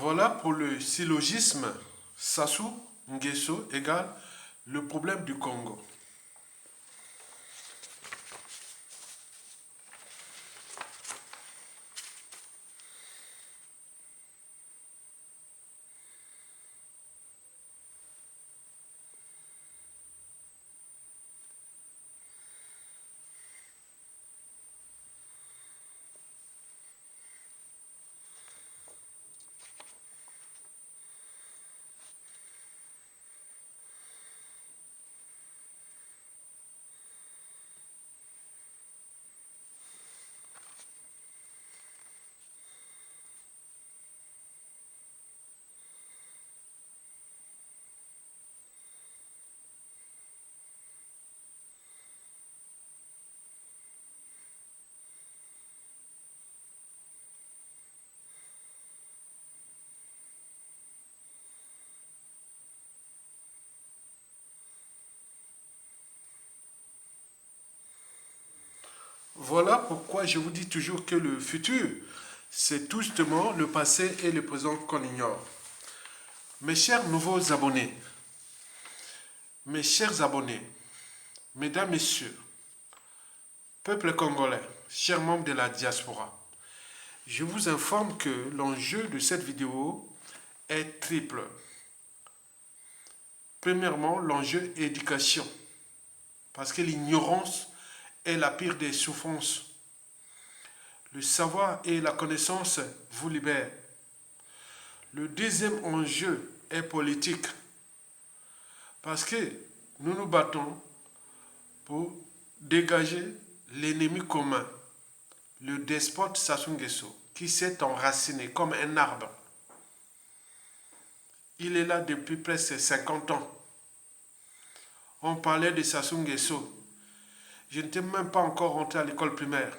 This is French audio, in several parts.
Voilà pour le syllogisme Sassou Nguesso égale le problème du Congo. Voilà pourquoi je vous dis toujours que le futur, c'est tout justement le passé et le présent qu'on ignore. Mes chers nouveaux abonnés, mes chers abonnés, mesdames, messieurs, peuple congolais, chers membres de la diaspora, je vous informe que l'enjeu de cette vidéo est triple. Premièrement, l'enjeu éducation, parce que l'ignorance est la pire des souffrances. Le savoir et la connaissance vous libèrent. Le deuxième enjeu est politique, parce que nous nous battons pour dégager l'ennemi commun, le despote Sassou Nguesso, qui s'est enraciné comme un arbre. Il est là depuis presque 50 ans. On parlait de Sassou Nguesso. Je n'étais même pas encore rentré à l'école primaire.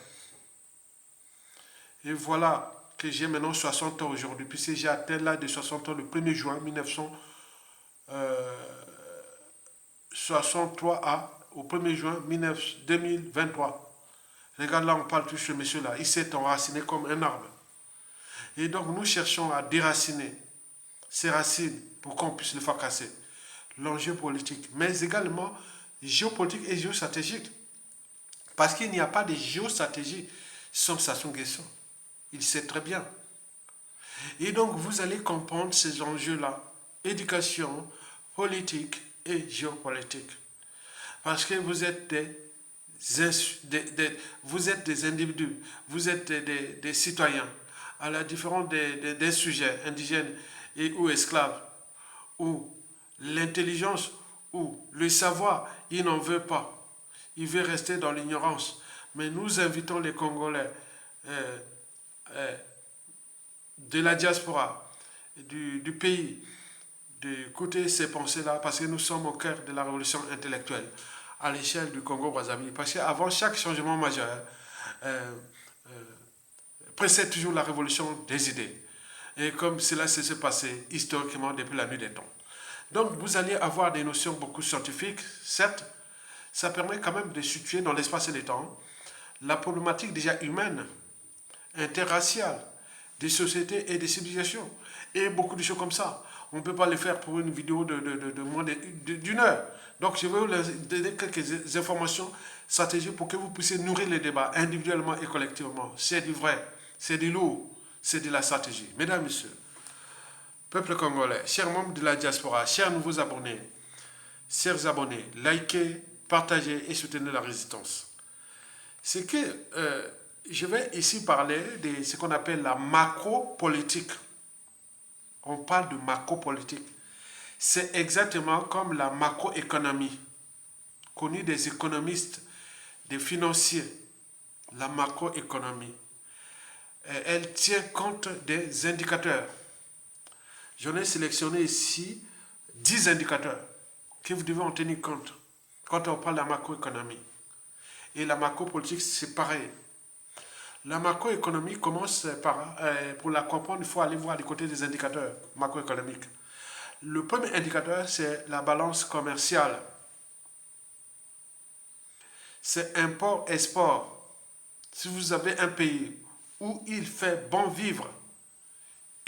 Et voilà que j'ai maintenant 60 ans aujourd'hui, puisque j'ai atteint l'âge de 60 ans le 1er juin 1963 au 1er juin 2023. Regarde là, on parle tout ce monsieur-là. Il s'est enraciné comme un arbre. Et donc, nous cherchons à déraciner ces racines pour qu'on puisse le faire casser. L'enjeu politique, mais également géopolitique et géostratégique. Parce qu'il n'y a pas de géostratégie sans Sassou Nguesso. Il sait très bien. Et donc, vous allez comprendre ces enjeux-là. Éducation, politique et géopolitique. Parce que vous êtes vous êtes des individus, vous êtes des citoyens, à la différence des sujets indigènes et ou esclaves, où l'intelligence ou le savoir, il n'en veut pas. Il veut rester dans l'ignorance. Mais nous invitons les Congolais de la diaspora, du pays, d'écouter ces pensées-là, parce que nous sommes au cœur de la révolution intellectuelle à l'échelle du Congo-Brazzaville. Parce qu'avant chaque changement majeur, précède toujours la révolution des idées. Et comme cela s'est passé historiquement depuis la nuit des temps. Donc vous allez avoir des notions beaucoup scientifiques, certes, ça permet quand même de situer dans l'espace et le temps la problématique déjà humaine, interraciale, des sociétés et des civilisations, et beaucoup de choses comme ça. On ne peut pas le faire pour une vidéo de moins d'une heure. Donc je vais vous donner quelques informations stratégiques pour que vous puissiez nourrir les débats individuellement et collectivement. C'est du vrai, c'est du lourd, c'est de la stratégie. Mesdames, Messieurs, peuple congolais, chers membres de la diaspora, chers nouveaux abonnés, chers abonnés, likez, partagez et soutenez la résistance. C'est que je vais ici parler de ce qu'on appelle la macro-politique. On parle de macro-politique. C'est exactement comme la macroéconomie, connue des économistes, des financiers. La macroéconomie. Elle tient compte des indicateurs. J'en ai sélectionné ici 10 indicateurs que vous devez en tenir compte quand on parle de la macroéconomie. Et la macropolitique, c'est pareil. La macroéconomie commence par, pour la comprendre, il faut aller voir du côté des indicateurs macroéconomiques. Le premier indicateur, c'est la balance commerciale. C'est import-export. Si vous avez un pays où il fait bon vivre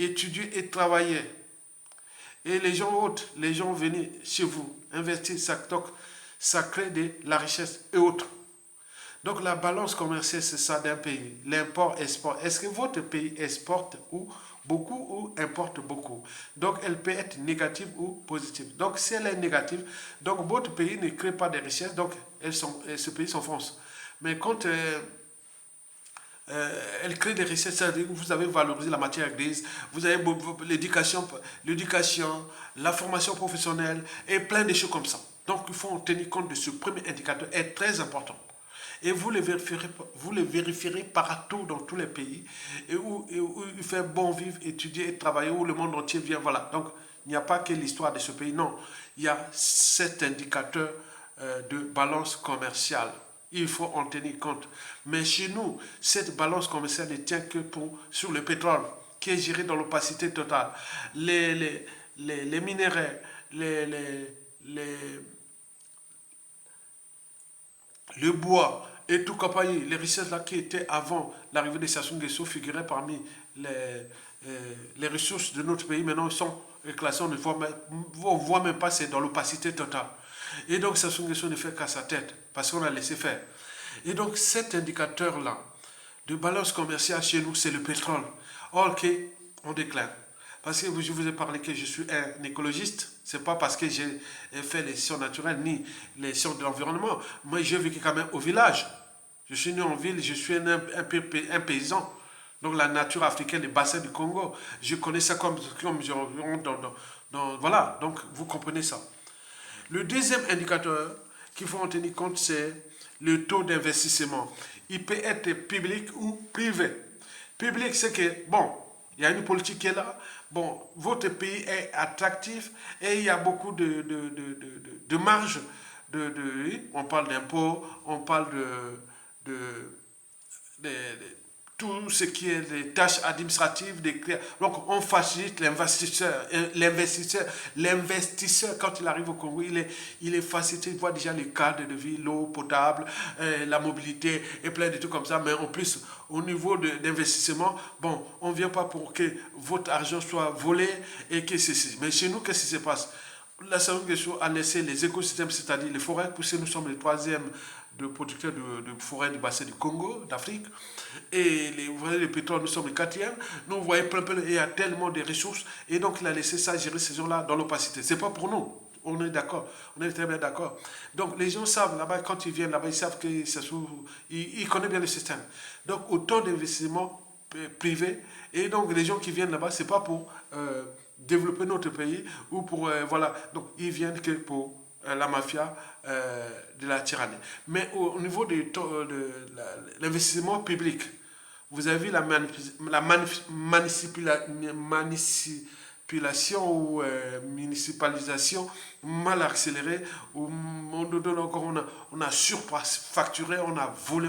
étudier et travailler. Et les gens autres, les gens venir chez vous, investir, ça crée de la richesse et autres. Donc la balance commerciale, c'est ça d'un pays. L'import-export. Est-ce que votre pays exporte beaucoup ou importe beaucoup? Donc elle peut être négative ou positive. Donc si elle est négative, donc votre pays ne crée pas de richesse, donc ce pays s'enfonce. Mais quand elle crée des richesses, c'est-à-dire que vous avez valorisé la matière grise, vous avez l'éducation, la formation professionnelle et plein de choses comme ça. Donc il faut en tenir compte de ce premier indicateur, est très important. Et vous le vérifierez partout dans tous les pays et où il fait bon vivre, étudier et travailler, où le monde entier vient. Voilà. Donc, il n'y a pas que l'histoire de ce pays. Non, il y a cet indicateur de balance commerciale. Il faut en tenir compte. Mais chez nous, cette balance commerciale ne tient que sur le pétrole, qui est géré dans l'opacité totale. Les minéraux, le bois et tout compagnie, les richesses là qui étaient avant l'arrivée des Sassou Nguesso figuraient parmi les ressources de notre pays. Maintenant, ils sont classés, on ne voit même pas, c'est dans l'opacité totale. Et donc, Sassou Nguesso ne fait qu'à sa tête, parce qu'on a laissé faire. Et donc, cet indicateur-là de balance commerciale chez nous, c'est le pétrole. Or, on déclare. Parce que je vous ai parlé que je suis un écologiste. Ce n'est pas parce que j'ai fait les sciences naturelles ni les sciences de l'environnement. Moi, j'ai vécu quand même au village. Je suis né en ville, je suis un paysan. Donc la nature africaine, les bassins du Congo, je connais ça comme je voilà, donc vous comprenez ça. Le deuxième indicateur qu'il faut en tenir compte, c'est le taux d'investissement. Il peut être public ou privé. Public, c'est que, bon, il y a une politique qui est là. Bon, votre pays est attractif et il y a beaucoup de marge. On parle d'impôts, on parle de tout ce qui est des tâches administratives. Donc, on facilite l'investisseur. L'investisseur, quand il arrive au Congo, il est facilité. Il voit déjà les cadres de vie, l'eau potable, la mobilité et plein de trucs comme ça. Mais en plus, au niveau d'investissement, bon, on ne vient pas pour que votre argent soit volé et que ceci. Mais chez nous, qu'est-ce qui se passe? La Sassou Nguesso a laissé les écosystèmes, c'est-à-dire les forêts, pousser. Nous sommes les troisièmes producteurs de forêts du bassin du Congo, d'Afrique. Et vous voyez, le pétrole, nous sommes les quatrièmes. Nous, vous voyez, il y a tellement de ressources. Et donc, il a laissé ça gérer ces gens-là dans l'opacité. Ce n'est pas pour nous. On est d'accord. On est très bien d'accord. Donc, les gens savent, là-bas, quand ils viennent là-bas, ils savent que ils connaissent bien le système. Donc, autant d'investissements privés. Et donc, les gens qui viennent là-bas, ce n'est pas pour développer notre pays ou pour, voilà. Donc, ils viennent que pour la mafia de la tyrannie. Mais au niveau de l'investissement public, vous avez vu la manipulation ou municipalisation mal accélérée, où on a surfacturé, on a volé.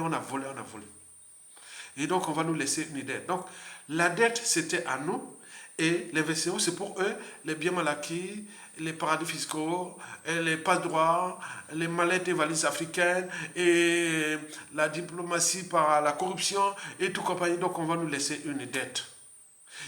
Et donc, on va nous laisser une dette. Donc, la dette, c'était à nous. Et l'investissement, c'est pour eux, les biens mal acquis, les paradis fiscaux, les passe-droits, les mallettes et valises africaines, et la diplomatie par la corruption, et tout compagnie. Donc, on va nous laisser une dette.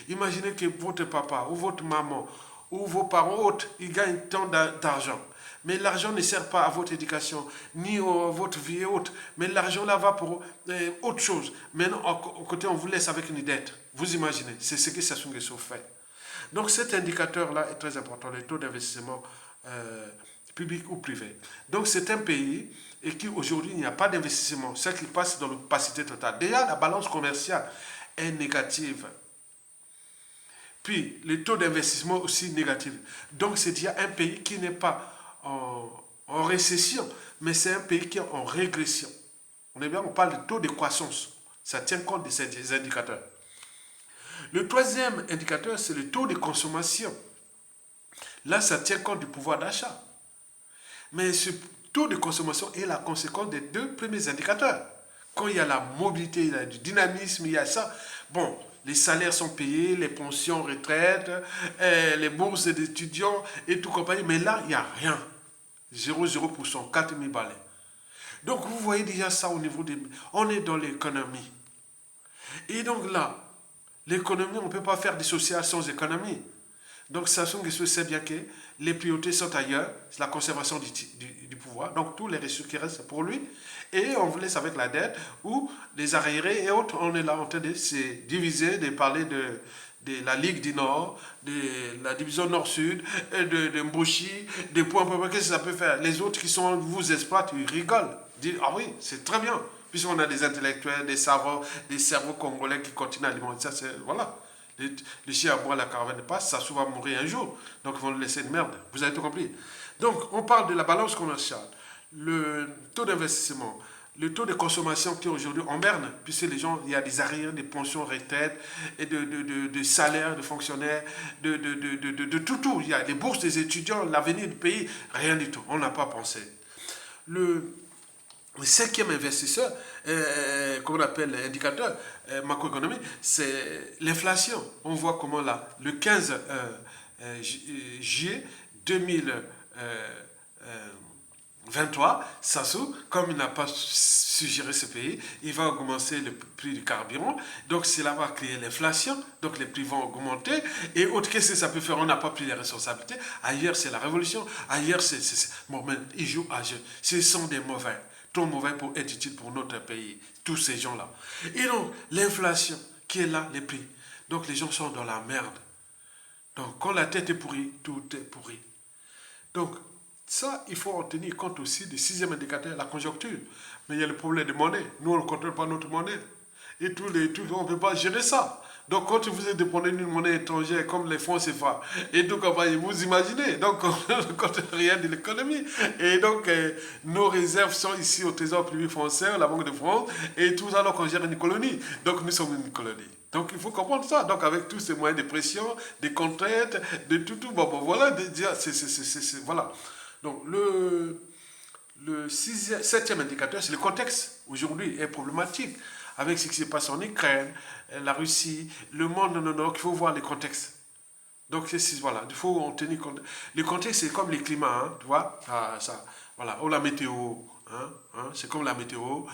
Imaginez que votre papa, ou votre maman, ou vos parents autres, ils gagnent tant d'argent. Mais l'argent ne sert pas à votre éducation, ni à votre vie et autres. Mais l'argent là va pour autre chose. Maintenant, au côté, on vous laisse avec une dette. Vous imaginez, c'est ce que Sassou Nguesso fait. Donc cet indicateur-là est très important, le taux d'investissement public ou privé. Donc c'est un pays et qui aujourd'hui il n'y a pas d'investissement, ce qui passe dans l'opacité totale. Déjà, la balance commerciale est négative. Puis le taux d'investissement aussi négatif. Donc c'est déjà un pays qui n'est pas en récession, mais c'est un pays qui est en régression. On est bien, on parle de taux de croissance. Ça tient compte de ces indicateurs. Le troisième indicateur, c'est le taux de consommation. Là, ça tient compte du pouvoir d'achat. Mais ce taux de consommation est la conséquence des deux premiers indicateurs. Quand il y a la mobilité, il y a du dynamisme, il y a ça. Bon, les salaires sont payés, les pensions, retraites, les bourses d'étudiants et tout compagnie. Mais là, il n'y a rien. 0,0%, 4 000 balais. Donc, vous voyez déjà ça au niveau des... On est dans l'économie. Et donc là, L'économie, on ne peut pas faire du social sans économie. Donc Sassou Nguesso sait bien que les priorités sont ailleurs, c'est la conservation du pouvoir, donc tous les ressources qui restent pour lui, et on vous laisse avec la dette, ou les arriérés et autres, on est là en train de se diviser, de parler de la Ligue du Nord, de la division Nord-Sud, de Mbouchi, des points, qu'est-ce que ça peut faire? Les autres qui vous exploitent, ils rigolent, ils disent, ah oui, c'est très bien, puisqu'on a des intellectuels, des cerveaux congolais qui continuent à alimenter ça, voilà. Les chiens boivent la caravane de passe, ça va mourir un jour. Donc, ils vont le laisser de merde. Vous avez tout compris. Donc, on parle de la balance commerciale, le taux d'investissement, le taux de consommation qui est aujourd'hui en berne, puisque les gens, il y a des arrières, des pensions retraites, et de salaires de fonctionnaires, de tout. Il y a des bourses des étudiants, l'avenir du pays, rien du tout. On n'a pas pensé. Le cinquième investisseur, qu'on appelle indicateur macroéconomique, c'est l'inflation. On voit comment là, le 15 juillet 2023, Sassou, comme il n'a pas su gérer ce pays, il va augmenter le prix du carburant. Donc cela va créer l'inflation. Donc les prix vont augmenter. Et autre, qu'est-ce que ça peut faire? On n'a pas pris les responsabilités. Ailleurs, c'est la révolution. Ailleurs, bon, mais ils jouent à jeu. Ce sont des mauvais. Trop mauvais pour être utile pour notre pays, tous ces gens-là. Et donc, l'inflation qui est là, les prix. Donc, les gens sont dans la merde. Donc, quand la tête est pourrie, tout est pourri. Donc, ça, il faut en tenir compte aussi du sixième indicateur, la conjoncture. Mais il y a le problème de monnaie. Nous, on ne contrôle pas notre monnaie. Et tous les trucs, on ne peut pas gérer ça. Donc, quand vous êtes dépendant d'une monnaie étrangère comme les fonds CFA, et donc, vous imaginez, donc, on ne compte rien de l'économie. Et donc, nos réserves sont ici au Trésor privé français, à la Banque de France, et tout ça, alors qu'on gère une colonie. Donc, nous sommes une colonie. Donc, il faut comprendre ça. Donc, avec tous ces moyens de pression, des contraintes, de tout, bon, voilà, voilà. Donc, le septième indicateur, c'est le contexte. Aujourd'hui, est problématique. Avec ce qui se passe en Ukraine, la Russie, le monde, non, il faut voir les contextes. Donc, voilà, il faut en tenir compte. Le contexte, c'est comme les climats, tu vois, voilà, ou la météo, c'est comme la météo,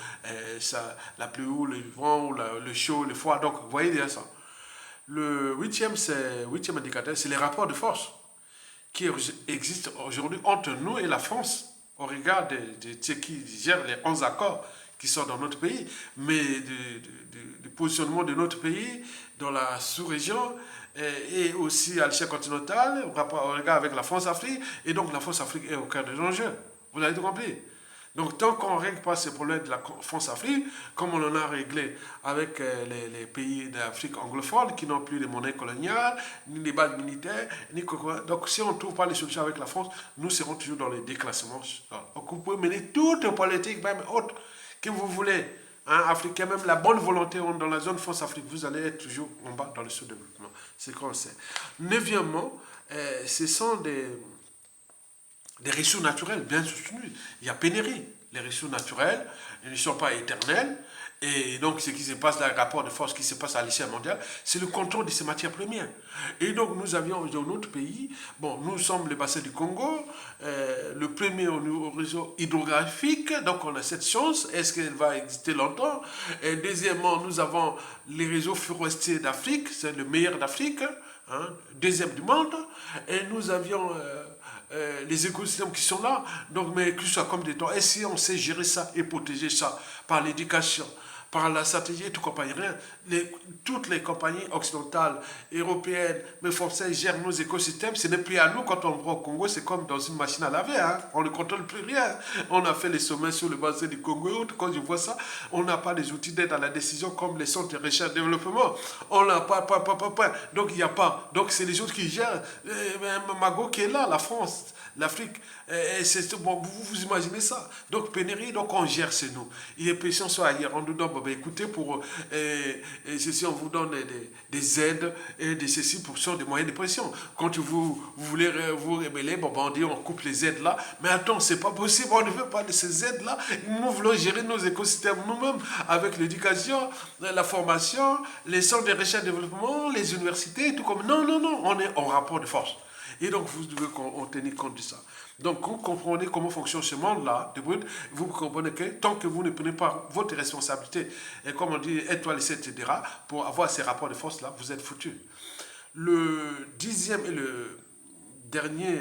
la pluie ou le vent, ou le chaud, le froid, donc, vous voyez déjà ça. Le huitième indicateur, c'est les rapports de force qui existent aujourd'hui entre nous et la France, au regard de ce qui gère les 11 accords qui sont dans notre pays, mais du positionnement de notre pays dans la sous-région et aussi à l'échelle continentale, au regard avec la France-Afrique, et donc la France-Afrique est au cœur des enjeux. Vous l'avez tout compris. Donc tant qu'on ne règle pas ces problèmes de la France-Afrique, comme on en a réglé avec les pays d'Afrique anglophone qui n'ont plus de monnaie coloniale, ni des bases militaires, ni quoi. Donc si on ne trouve pas les solutions avec la France, nous serons toujours dans les déclassements. Donc vous pouvez mener toute politique, même autre, que vous voulez, africain, même la bonne volonté dans la zone France-Afrique, vous allez être toujours en bas dans le sous-développement. C'est qu'on sait. Neuvièmement, ce sont des ressources naturelles bien soutenues. Il y a pénurie. Les ressources naturelles, ils ne sont pas éternelles. Et donc, ce qui se passe, le rapport de force qui se passe à l'échelle mondiale, c'est le contrôle de ces matières premières. Et donc, nous avions dans notre pays, bon, nous sommes le bassin du Congo, le premier au réseau hydrographique, donc on a cette chance. Est-ce qu'elle va exister longtemps? Et deuxièmement, nous avons les réseaux forestiers d'Afrique, c'est le meilleur d'Afrique, deuxième du monde. Et nous avions les écosystèmes qui sont là, donc, mais que ce soit comme des temps. Et si on sait gérer ça et protéger ça par l'éducation, par la stratégie et tout compagnie, rien. Toutes les compagnies occidentales, européennes, mais françaises gèrent nos écosystèmes. Ce n'est plus à nous. Quand on va au Congo, c'est comme dans une machine à laver. On ne contrôle plus rien. On a fait les sommets sur le bassin du Congo. Quand je vois ça, on n'a pas les outils d'aide à la décision comme les centres de recherche et développement. On n'a pas. Donc il n'y a pas. Donc c'est les autres qui gèrent. Mago qui est là, la France, l'Afrique. Bon, vous imaginez ça. Donc pénurie, donc on gère, c'est nous. Il y a pression soit ailleurs. On nous donne, écoutez, pour ceci, on vous donne des aides et des ceci pour des moyens de pression. Quand vous voulez vous rébeller, on dit on coupe les aides là. Mais attends, c'est pas possible. On ne veut pas de ces aides là. Nous voulons gérer nos écosystèmes nous-mêmes avec l'éducation, la formation, les centres de recherche et développement, les universités et tout comme. Non, on est en rapport de force. Et donc, vous devez tenir compte de ça. Donc, vous comprenez comment fonctionne ce monde-là, vous comprenez que tant que vous ne prenez pas votre responsabilité, et comme on dit, étoile, etc., pour avoir ces rapports de force-là, vous êtes foutus. Le 10e et le dernier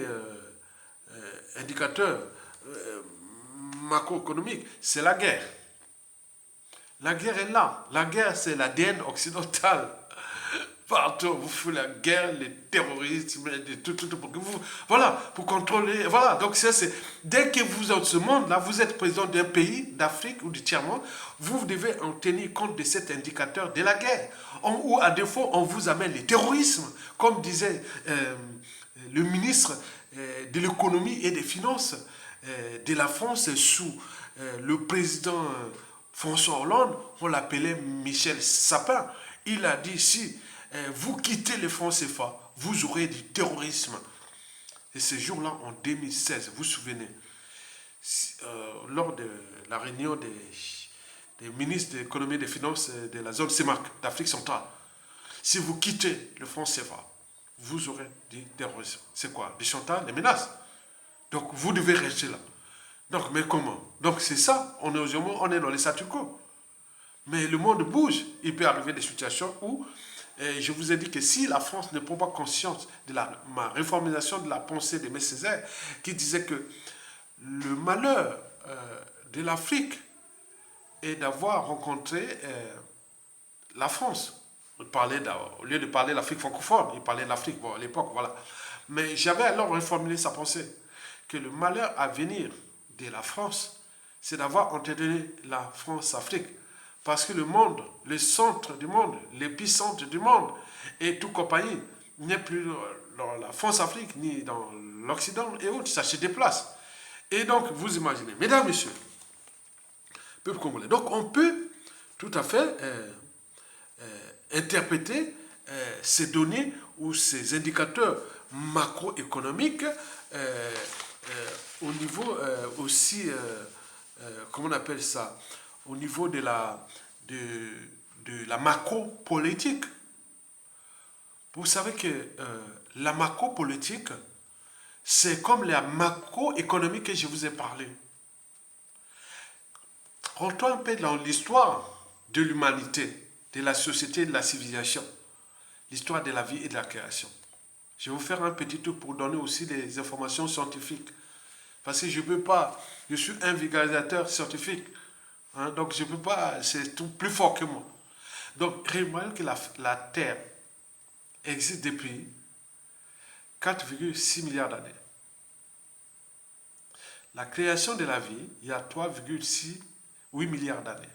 indicateur macroéconomique, c'est la guerre. La guerre est là. La guerre, c'est l'ADN occidental. Partout, vous faites la guerre, les terroristes, pour que vous, voilà, pour contrôler, voilà. Donc, dès que vous êtes dans ce monde-là, vous êtes président d'un pays, d'Afrique ou du tiers-monde, vous devez en tenir compte de cet indicateur de la guerre. Ou à défaut, on vous amène le terrorisme, comme disait le ministre de l'économie et des finances de la France sous le président François Hollande, on l'appelait Michel Sapin. Il a dit, si vous quittez le franc CFA, vous aurez du terrorisme. Et ce jour-là, en 2016, vous vous souvenez, lors de la réunion des ministres de l'économie et des finances de la zone CEMAC d'Afrique centrale, si vous quittez le franc CFA, vous aurez du terrorisme. C'est quoi? Des chantages, des menaces. Donc, vous devez rester là. Donc, mais comment? Donc, c'est ça. On est dans les statu quo. Mais le monde bouge. Il peut arriver des situations où, je vous ai dit que si la France ne prend pas conscience de ma réformisation de la pensée de M. Césaire, qui disait que le malheur de l'Afrique est d'avoir rencontré la France. Au lieu de parler de l'Afrique francophone, il parlait de l'Afrique, bon, à l'époque, voilà. Mais j'avais alors reformulé sa pensée, que le malheur à venir de la France, c'est d'avoir entretenu la France-Afrique. Parce que le monde, le centre du monde, l'épicentre du monde, et tout compagnie, n'est plus dans la France-Afrique, ni dans l'Occident et autres, ça se déplace. Et donc, vous imaginez, mesdames, messieurs, peuple congolais, donc on peut tout à fait interpréter ces données ou ces indicateurs macroéconomiques au niveau aussi, comment on appelle ça, au niveau de la macro-politique. Vous savez que la macro-politique, c'est comme la macroéconomie que je vous ai parlé. Rentrons un peu dans l'histoire de l'humanité, de la société, de la civilisation, l'histoire de la vie et de la création. Je vais vous faire un petit tour pour donner aussi des informations scientifiques. Parce que je ne peux pas, je suis un vulgarisateur scientifique. Hein, donc je ne peux pas, c'est tout plus fort que moi. Donc remarquez que la Terre existe depuis 4,6 milliards d'années. La création de la vie, il y a 3,8 milliards d'années.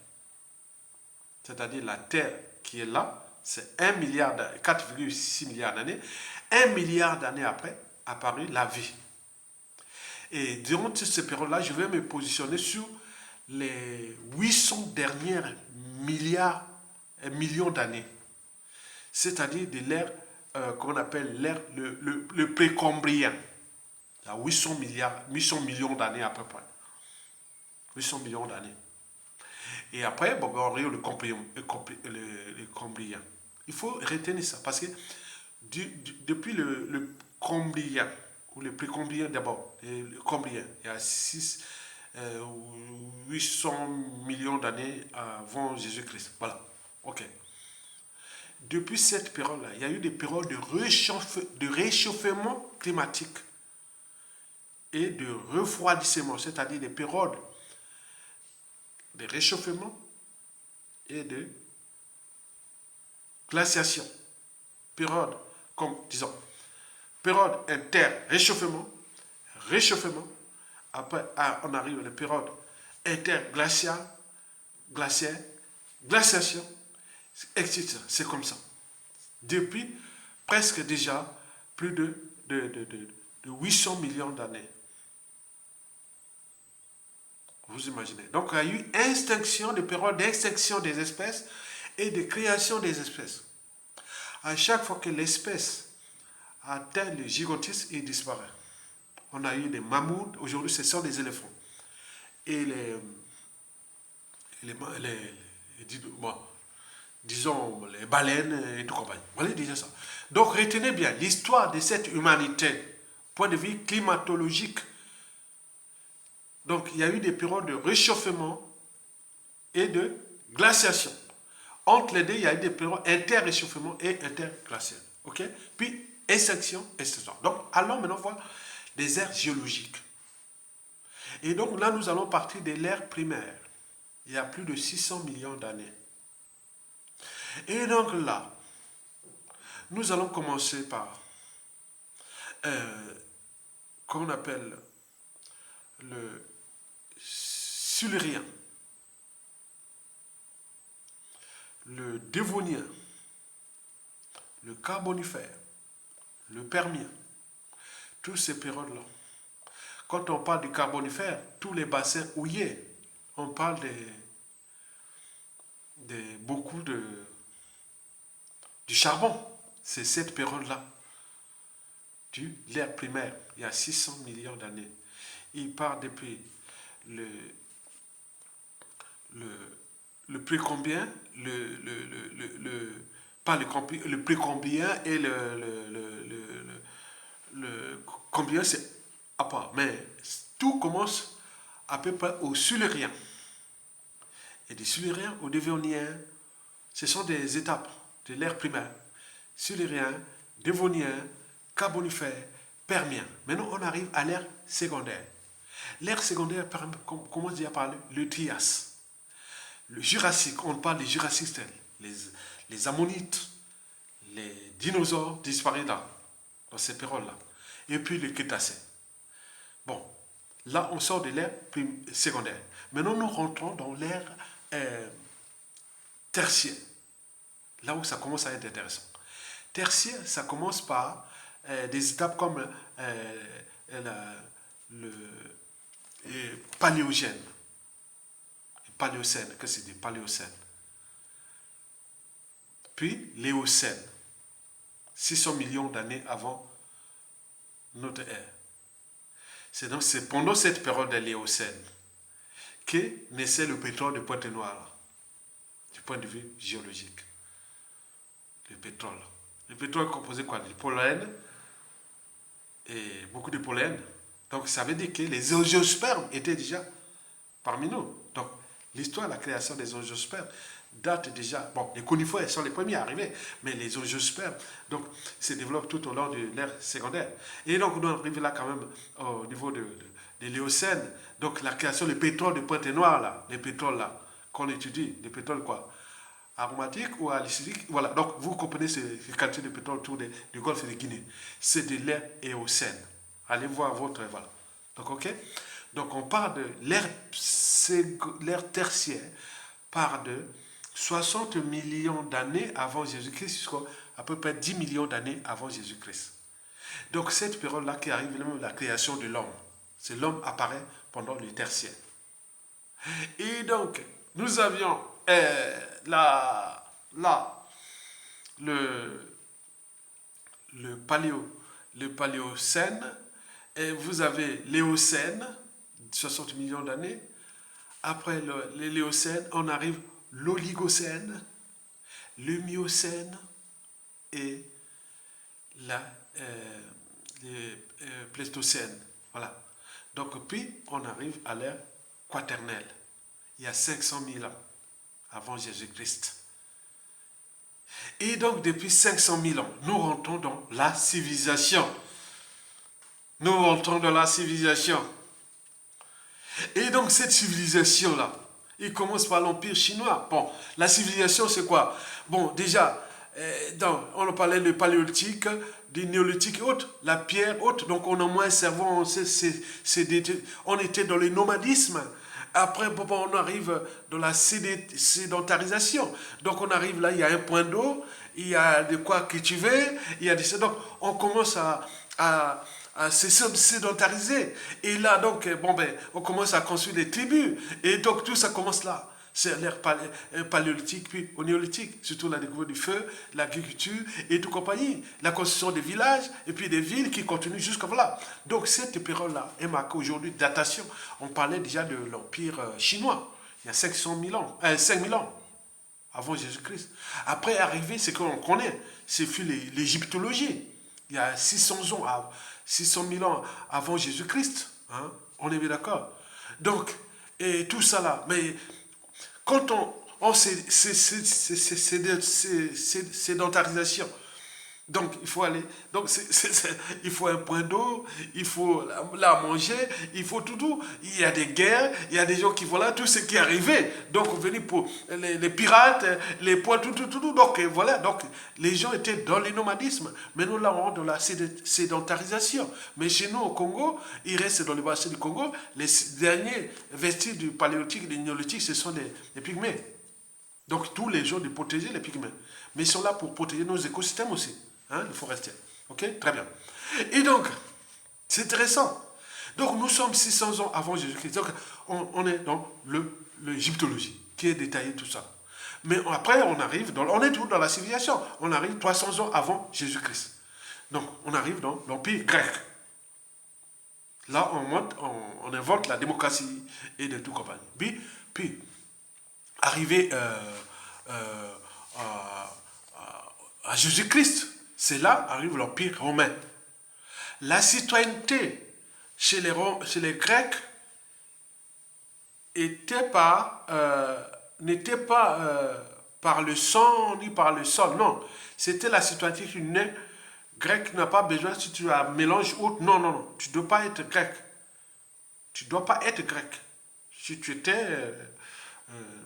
C'est-à-dire la Terre qui est là, c'est 4,6 milliards d'années. 1 milliard d'années après, apparut la vie. Et durant cette période-là, je vais me positionner sur les 800 dernières millions d'années. C'est-à-dire de l'ère qu'on appelle l'ère le précambrien. Il y a 800 millions d'années à peu près. 800 millions d'années. Et après, bon, on arrive le cambrien. Il faut retenir ça parce que depuis le cambrien, ou le précambrien d'abord, le cambrien, il y a 800 millions d'années avant Jésus-Christ. Voilà. OK. Depuis cette période-là, il y a eu des périodes de réchauffement climatique et de refroidissement, c'est-à-dire des périodes de réchauffement et de glaciation. Période, comme disons, période inter-réchauffement, réchauffement. Après, on arrive à la période interglaciale, glaciaire, glaciation, etc. C'est comme ça. Depuis presque déjà plus de 800 millions d'années. Vous imaginez. Donc, il y a eu extinction, des périodes d'extinction des espèces et de création des espèces. À chaque fois que l'espèce atteint le gigantisme, il disparaît. On a eu des mammouths, aujourd'hui ce sont des éléphants. Et disons, les baleines et tout compagnie. Voilà déjà ça. Donc retenez bien l'histoire de cette humanité point de vue climatologique. Donc, il y a eu des périodes de réchauffement et de glaciation. Entre les deux, il y a eu des périodes interréchauffement et interglacial. OK? Puis, extinction, extinction. Donc, allons maintenant voir des ères géologiques. Et donc, là, nous allons partir de l'ère primaire. Il y a plus de 600 millions d'années. Et donc là, nous allons commencer par qu'on appelle le Silurien, le Dévonien, le Carbonifère, le Permien, toutes ces périodes-là. Quand on parle du Carbonifère, tous les bassins houillers, on parle beaucoup du charbon. C'est cette période-là, de l'ère primaire, il y a 600 millions d'années. Il part depuis le précombien, le précombien et le combien, c'est à part. Mais tout commence à peu près au Silurien. Et du Silurien au Dévonien, ce sont des étapes de l'ère primaire. Silurien, Dévonien, Carbonifère, Permien. Maintenant, on arrive à l'ère secondaire. L'ère secondaire commence déjà par le Trias. Le Jurassique, on parle des Jurassiques, les ammonites, les dinosaures disparus là, dans ces périodes-là. Et puis le Crétacé. Bon, là, on sort de l'ère secondaire. Maintenant, nous rentrons dans l'ère tertiaire. Là où ça commence à être intéressant. Tertiaire, ça commence par des étapes comme le paléogène. Paléocène, que c'est des paléocènes. Puis l'éocène, 600 millions d'années avant notre ère. C'est pendant cette période de l'éocène que naissait le pétrole de Pointe-Noire, du point de vue géologique. Le pétrole. Le pétrole composé quoi? Du pollen et beaucoup de pollen. Donc ça veut dire que les angiospermes étaient déjà parmi nous. Donc l'histoire de la création des angiospermes date déjà. Bon, les conifères sont les premiers à arriver, mais les angiospermes donc se développent tout au long de l'ère secondaire. Et donc on arrive là quand même au niveau de l'éocène. Donc la création du pétrole de Pointe-Noire là, les pétroles là qu'on étudie, les pétroles quoi? Aromatique ou alicidique, voilà. Donc, vous comprenez ces quantités de pétrole autour du golfe de Guinée. C'est de l'ère éocène. Allez voir votre, voilà. Donc, ok. Donc, on parle de l'ère tertiaire, part de 60 millions d'années avant Jésus-Christ jusqu'à à peu près 10 millions d'années avant Jésus-Christ. Donc, cette période-là qui arrive, même la création de l'homme. C'est l'homme apparaît pendant le tertiaire. Et donc, nous avions le paléocène, et vous avez l'éocène, 60 millions d'années. Après l'éocène, on arrive l'oligocène, le miocène et le pléistocène. Voilà. Donc, puis, on arrive à l'ère quaternelle. Il y a 500 000 ans avant Jésus-Christ. Et donc, depuis 500 000 ans, nous rentrons dans la civilisation. Nous rentrons dans la civilisation. Et donc, cette civilisation-là, il commence par l'Empire chinois. Bon, la civilisation, c'est quoi? Bon, déjà, on parlait du paléolithique, du néolithique et autres, la pierre haute. Donc, on a moins cerveau, on était dans le nomadisme. Après, on arrive dans la sédentarisation. Donc, on arrive là, il y a un point d'eau, il y a de quoi cultiver, il y a des... Donc, on commence à se sédentariser. Et là, donc, on commence à construire des tribus. Et donc, tout ça commence là. C'est l'ère paléolithique, puis au néolithique. Surtout la découverte du feu, l'agriculture et tout compagnie. La construction des villages et puis des villes qui continuent jusqu'à là. Donc, cette période-là est marquée aujourd'hui de datation. On parlait déjà de l'Empire chinois. Il y a 500 000 ans, 5 000 ans avant Jésus-Christ. Après, arrivé, c'est qu'on connaît. C'est l'égyptologie. Il y a 600 ans, 600 000 ans avant Jésus-Christ. Hein, on est bien d'accord. Donc, et tout ça là. Mais quand on sédentarisation, donc, il faut aller. Donc, il faut un point d'eau, il faut la manger, il faut tout. Il y a des guerres, il y a des gens qui vont là, tout ce qui est arrivé. Donc, venir pour les pirates, les points, tout. Donc, voilà. Donc, les gens étaient dans le nomadisme. Mais nous, là, on est dans la sédentarisation. Mais chez nous, au Congo, il reste dans le bassin du Congo, les derniers vestiges du paléolithique et du néolithique, ce sont les pygmées. Donc, tous les gens de protéger les pygmées. Mais ils sont là pour protéger nos écosystèmes aussi. Hein, les forestiers. Ok, très bien. Et donc, c'est intéressant. Donc, nous sommes 600 ans avant Jésus-Christ. Donc, on est dans l'égyptologie, qui est détaillé tout ça. Mais après, on est toujours dans la civilisation. On arrive 300 ans avant Jésus-Christ. Donc, on arrive dans l'Empire grec. Là, on invente la démocratie et de tout compagnie. Puis arrivé à Jésus-Christ, c'est là arrive l'Empire romain. La citoyenneté chez les Grecs n'était pas par le sang ni par le sol, non. C'était la citoyenneté qui naît. Grec n'a pas besoin, si tu as un mélange autre, non. Tu ne dois pas être grec. Tu ne dois pas être grec. Si tu étais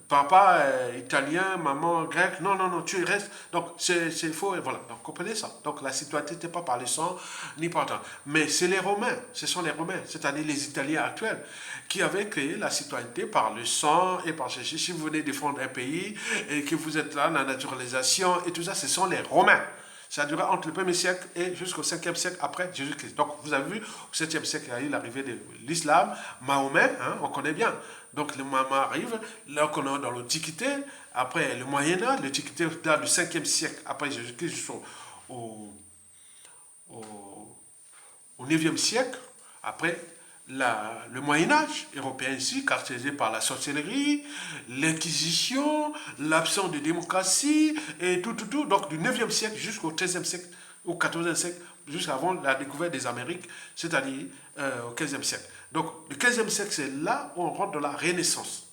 papa italien, maman grecque, non, tu restes. Donc, c'est faux, et voilà. Donc, comprenez ça. Donc, la citoyenneté n'était pas par le sang, ni par le temps. Mais c'est les Romains, ce sont les Romains, c'est-à-dire les Italiens actuels, qui avaient créé la citoyenneté par le sang et par ceci. Si vous venez défendre un pays et que vous êtes là, la naturalisation et tout ça, ce sont les Romains. Ça a duré entre le 1er siècle et jusqu'au 5e siècle après Jésus-Christ. Donc, vous avez vu, au 7e siècle, il y a eu l'arrivée de l'islam, Mahomet, hein, on connaît bien. Donc, le Mahomet arrive, là, on est dans l'Antiquité, après le Moyen-Âge, l'Antiquité date du 5e siècle après Jésus-Christ jusqu'au au 9e siècle, après le Moyen-Âge européen ici, caractérisé par la sorcellerie, l'Inquisition, l'absence de démocratie, et tout. Donc, du 9e siècle jusqu'au 13e siècle, au 14e siècle, jusqu'avant la découverte des Amériques, c'est-à-dire au 15e siècle. Donc, le 15e siècle, c'est là où on rentre dans la Renaissance.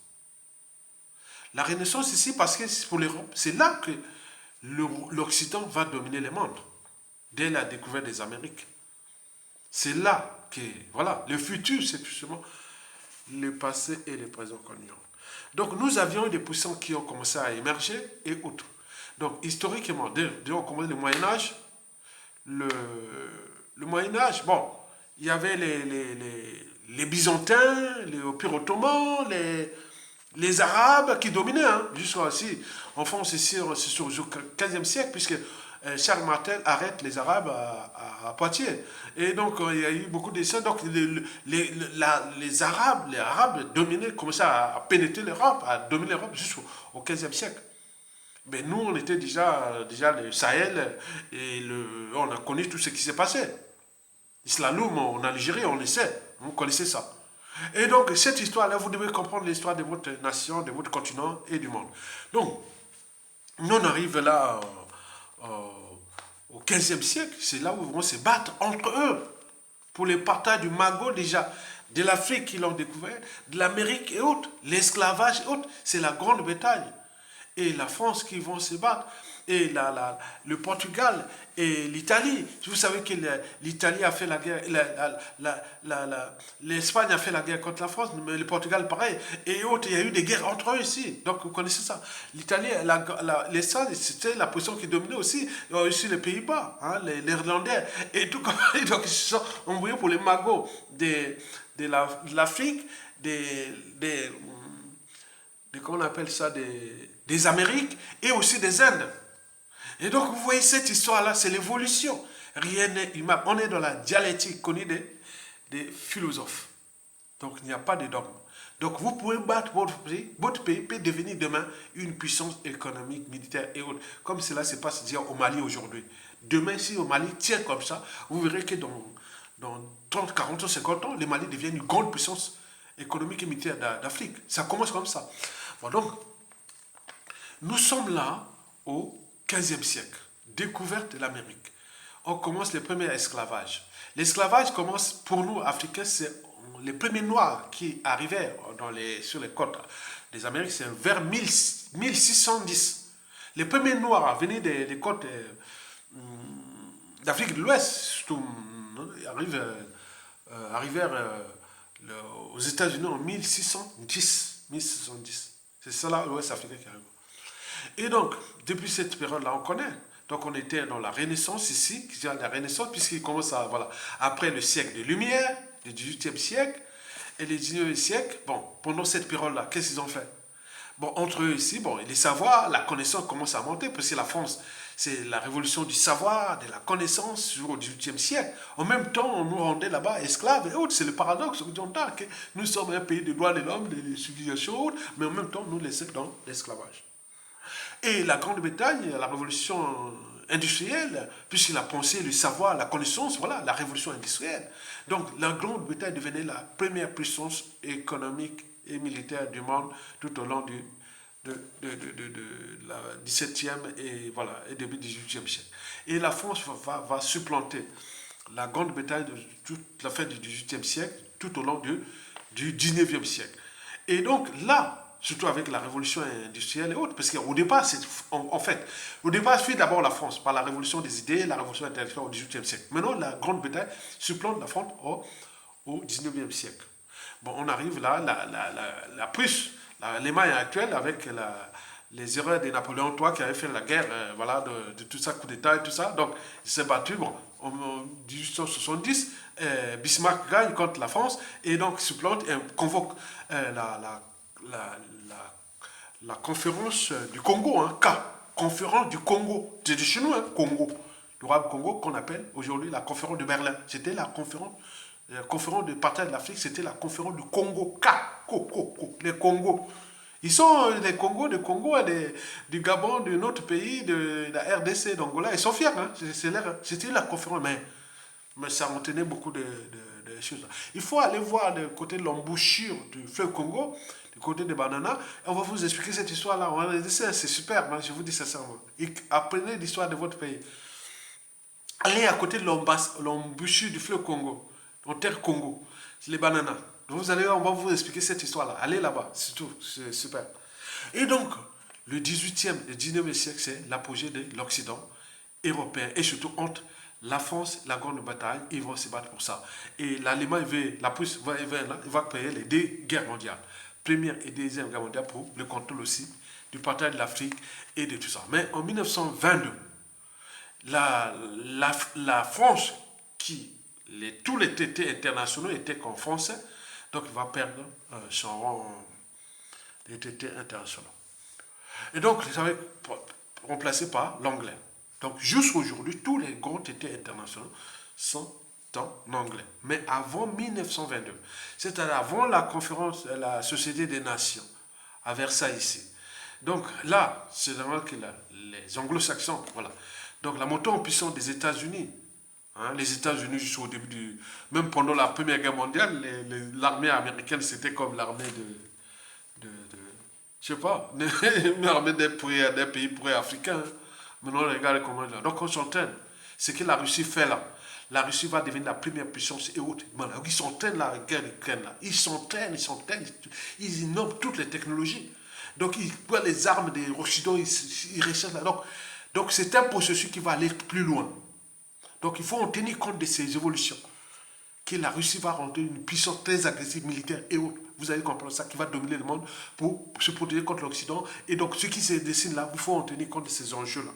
La Renaissance ici, parce que pour l'Europe, c'est là que l'Occident va dominer le monde, dès la découverte des Amériques. C'est là que, voilà, le futur, c'est justement le passé et le présent qu'on y a. Donc, nous avions des puissances qui ont commencé à émerger et autres. Donc, historiquement, dès on commence le Moyen-Âge, le Moyen-Âge, bon, il y avait les Byzantins, les Empires ottomans, les Arabes qui dominaient, hein, jusqu'à aussi, en France, ici, c'est sur le 15e siècle, puisque Charles Martel arrête les Arabes à Poitiers. Et donc, il y a eu beaucoup de ça. Donc, les Arabes dominaient, commençaient à pénétrer l'Europe, à dominer l'Europe jusqu'au 15e siècle. Mais nous, on était déjà le Sahel, et on a connu tout ce qui s'est passé. Islaloum en Algérie, on le sait. Vous connaissez ça. Et donc, cette histoire-là, vous devez comprendre l'histoire de votre nation, de votre continent et du monde. Donc, nous, on arrive là au 15e siècle, c'est là où ils vont se battre entre eux pour le partage du magot déjà, de l'Afrique qu'ils l'ont découvert, de l'Amérique et autres, l'esclavage et autres. C'est la grande bataille. Et la France qui vont se battre, et le Portugal et l'Italie. Vous savez que l'Italie a fait la guerre, l'Espagne a fait la guerre contre la France, mais le Portugal pareil, et autres, il y a eu des guerres entre eux ici. Donc vous connaissez ça. L'Italie, l'Espagne, c'était la position qui dominait aussi. Il y a aussi les Pays-Bas, hein, les Irlandais, et tout comme donc ils se sont embrouillés pour les magots de l'Afrique, comment on appelle ça, des Amériques et aussi des Indes. Et donc, vous voyez, cette histoire-là, c'est l'évolution. Rien n'est humain. On est dans la dialectique connue des philosophes. Donc, il n'y a pas de dogme. Donc, vous pouvez battre votre pays peut devenir demain une puissance économique, militaire et autres. Comme cela se passe déjà au Mali aujourd'hui. Demain, si au Mali tient comme ça, vous verrez que dans 30, 40 50 ans, le Mali devient une grande puissance économique et militaire d'Afrique. Ça commence comme ça. Bon, donc, nous sommes là au 15e siècle, découverte de l'Amérique. On commence le premier esclavage. L'esclavage commence pour nous, Africains, c'est les premiers Noirs qui arrivaient sur les côtes des Amériques, c'est vers 1610. Les premiers Noirs venus des côtes d'Afrique de l'Ouest, surtout, arrivèrent aux États-Unis en 1610. 1610. C'est ça là, l'Ouest africain qui arrive. Et donc, depuis cette période-là, on connaît. Donc, on était dans la Renaissance ici, qui la Renaissance, puisqu'il commence à, voilà, après le siècle des Lumières, le 18e siècle, et le 19e siècle, bon, pendant cette période-là, qu'est-ce qu'ils ont fait? Bon, entre eux ici, bon, les savoirs, la connaissance commence à monter, parce que la France, c'est la révolution du savoir, de la connaissance au XVIIIe siècle. En même temps, on nous rendait là-bas esclaves et autres. C'est le paradoxe. Nous sommes un pays de droits de l'homme, de civilisation, mais en même temps, nous laissons dans l'esclavage. Et la Grande-Bretagne, la révolution industrielle, puisqu'il a pensé le savoir, la connaissance, voilà, la révolution industrielle. Donc la Grande-Bretagne devenait la première puissance économique et militaire du monde tout au long de la 17e et, voilà, et début 18e siècle. Et la France va supplanter la Grande-Bretagne de toute la fin du 18e siècle tout au long du 19e siècle. Et donc là, surtout avec la révolution industrielle et autres, parce qu'au départ, au départ, c'est d'abord la France, par la révolution des idées, la révolution intellectuelle au XVIIIe siècle. Maintenant, la Grande-Bretagne supplante la France au XIXe siècle. Bon, on arrive là, la Prusse, l'Allemagne actuelle, avec les erreurs de Napoléon III qui avait fait la guerre, voilà, de tout ça, coup d'État et tout ça. Donc, il s'est battu, bon, en 1870, Bismarck gagne contre la France, et donc supplante et convoque la conférence du Congo, hein, conférence du Congo, c'est du chinois, hein, Congo, le roi Congo qu'on appelle aujourd'hui la conférence de Berlin. C'était la conférence de partage de l'Afrique, c'était la conférence du Congo, les Congos. Ils sont les Congos, du Gabon, de notre pays, de la RDC, d'Angola, ils sont fiers, hein, c'était la conférence, mais ça retenait beaucoup de choses. Il faut aller voir du côté de l'embouchure du fleuve Congo, du côté de Banana, et on va vous expliquer cette histoire-là. C'est super, hein, je vous dis sincèrement. Apprenez l'histoire de votre pays. Allez à côté de l'embouchure du fleuve Congo, en terre Congo, c'est les bananas. Donc vous allez, on va vous expliquer cette histoire-là. Allez là-bas, c'est tout, c'est super. Et donc, le 18e et 19e siècle, c'est l'apogée de l'Occident européen, et surtout entre la France, la Grande-Bretagne, ils vont se battre pour ça. Et l'Allemagne, la Prusse va créer les deux guerres mondiales. Première et deuxième guerre mondiale pour le contrôle aussi du partage de l'Afrique et de tout ça. Mais en 1922, la France, tous les traités internationaux étaient contre français, donc il va perdre son rang des traités internationaux. Et donc, il va être remplacé par l'anglais. Donc, jusqu'à aujourd'hui, tous les grands traités internationaux sont en anglais. Mais avant 1922, c'est-à-dire avant la conférence de la Société des Nations, à Versailles ici. Donc là, c'est vraiment que les anglo-saxons, voilà. Donc la montée en puissance des États-Unis, hein, les États-Unis jusqu'au début même pendant la Première Guerre mondiale, l'armée américaine, c'était comme l'armée je sais pas, l'armée des pays africains. Hein. Maintenant, regardez comment. Donc on s'entraîne. Ce que la Russie fait là. La Russie va devenir la première puissance et autres. Ils s'entraînent la guerre d'Ukraine là. Ils s'entraînent. Ils innovent toutes les technologies. Donc ils voient les armes des Occidentaux, ils recherchent là. Donc c'est un processus qui va aller plus loin. Donc il faut en tenir compte de ces évolutions. Que la Russie va rentrer une puissance très agressive militaire et autres. Vous allez comprendre ça, qui va dominer le monde pour se protéger contre l'Occident. Et donc ce qui se dessine là, il faut en tenir compte de ces enjeux-là.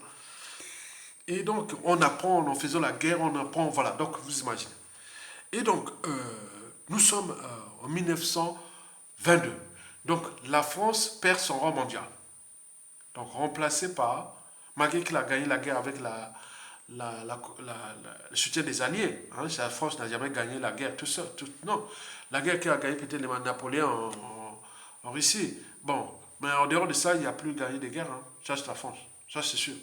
Et donc, on apprend, en faisant la guerre, on apprend, voilà, donc vous imaginez. Et donc, nous sommes en 1922. Donc, la France perd son rang mondial. Donc, remplacé par, malgré qu'il a gagné la guerre avec le soutien des Alliés, hein, la France n'a jamais gagné la guerre tout seul. Non, la guerre qu'il a gagnée peut-être les Napoléon en Russie. Bon, mais en dehors de ça, il n'y a plus gagné de guerre. Hein. Ça, c'est la France. Ça, c'est sûr.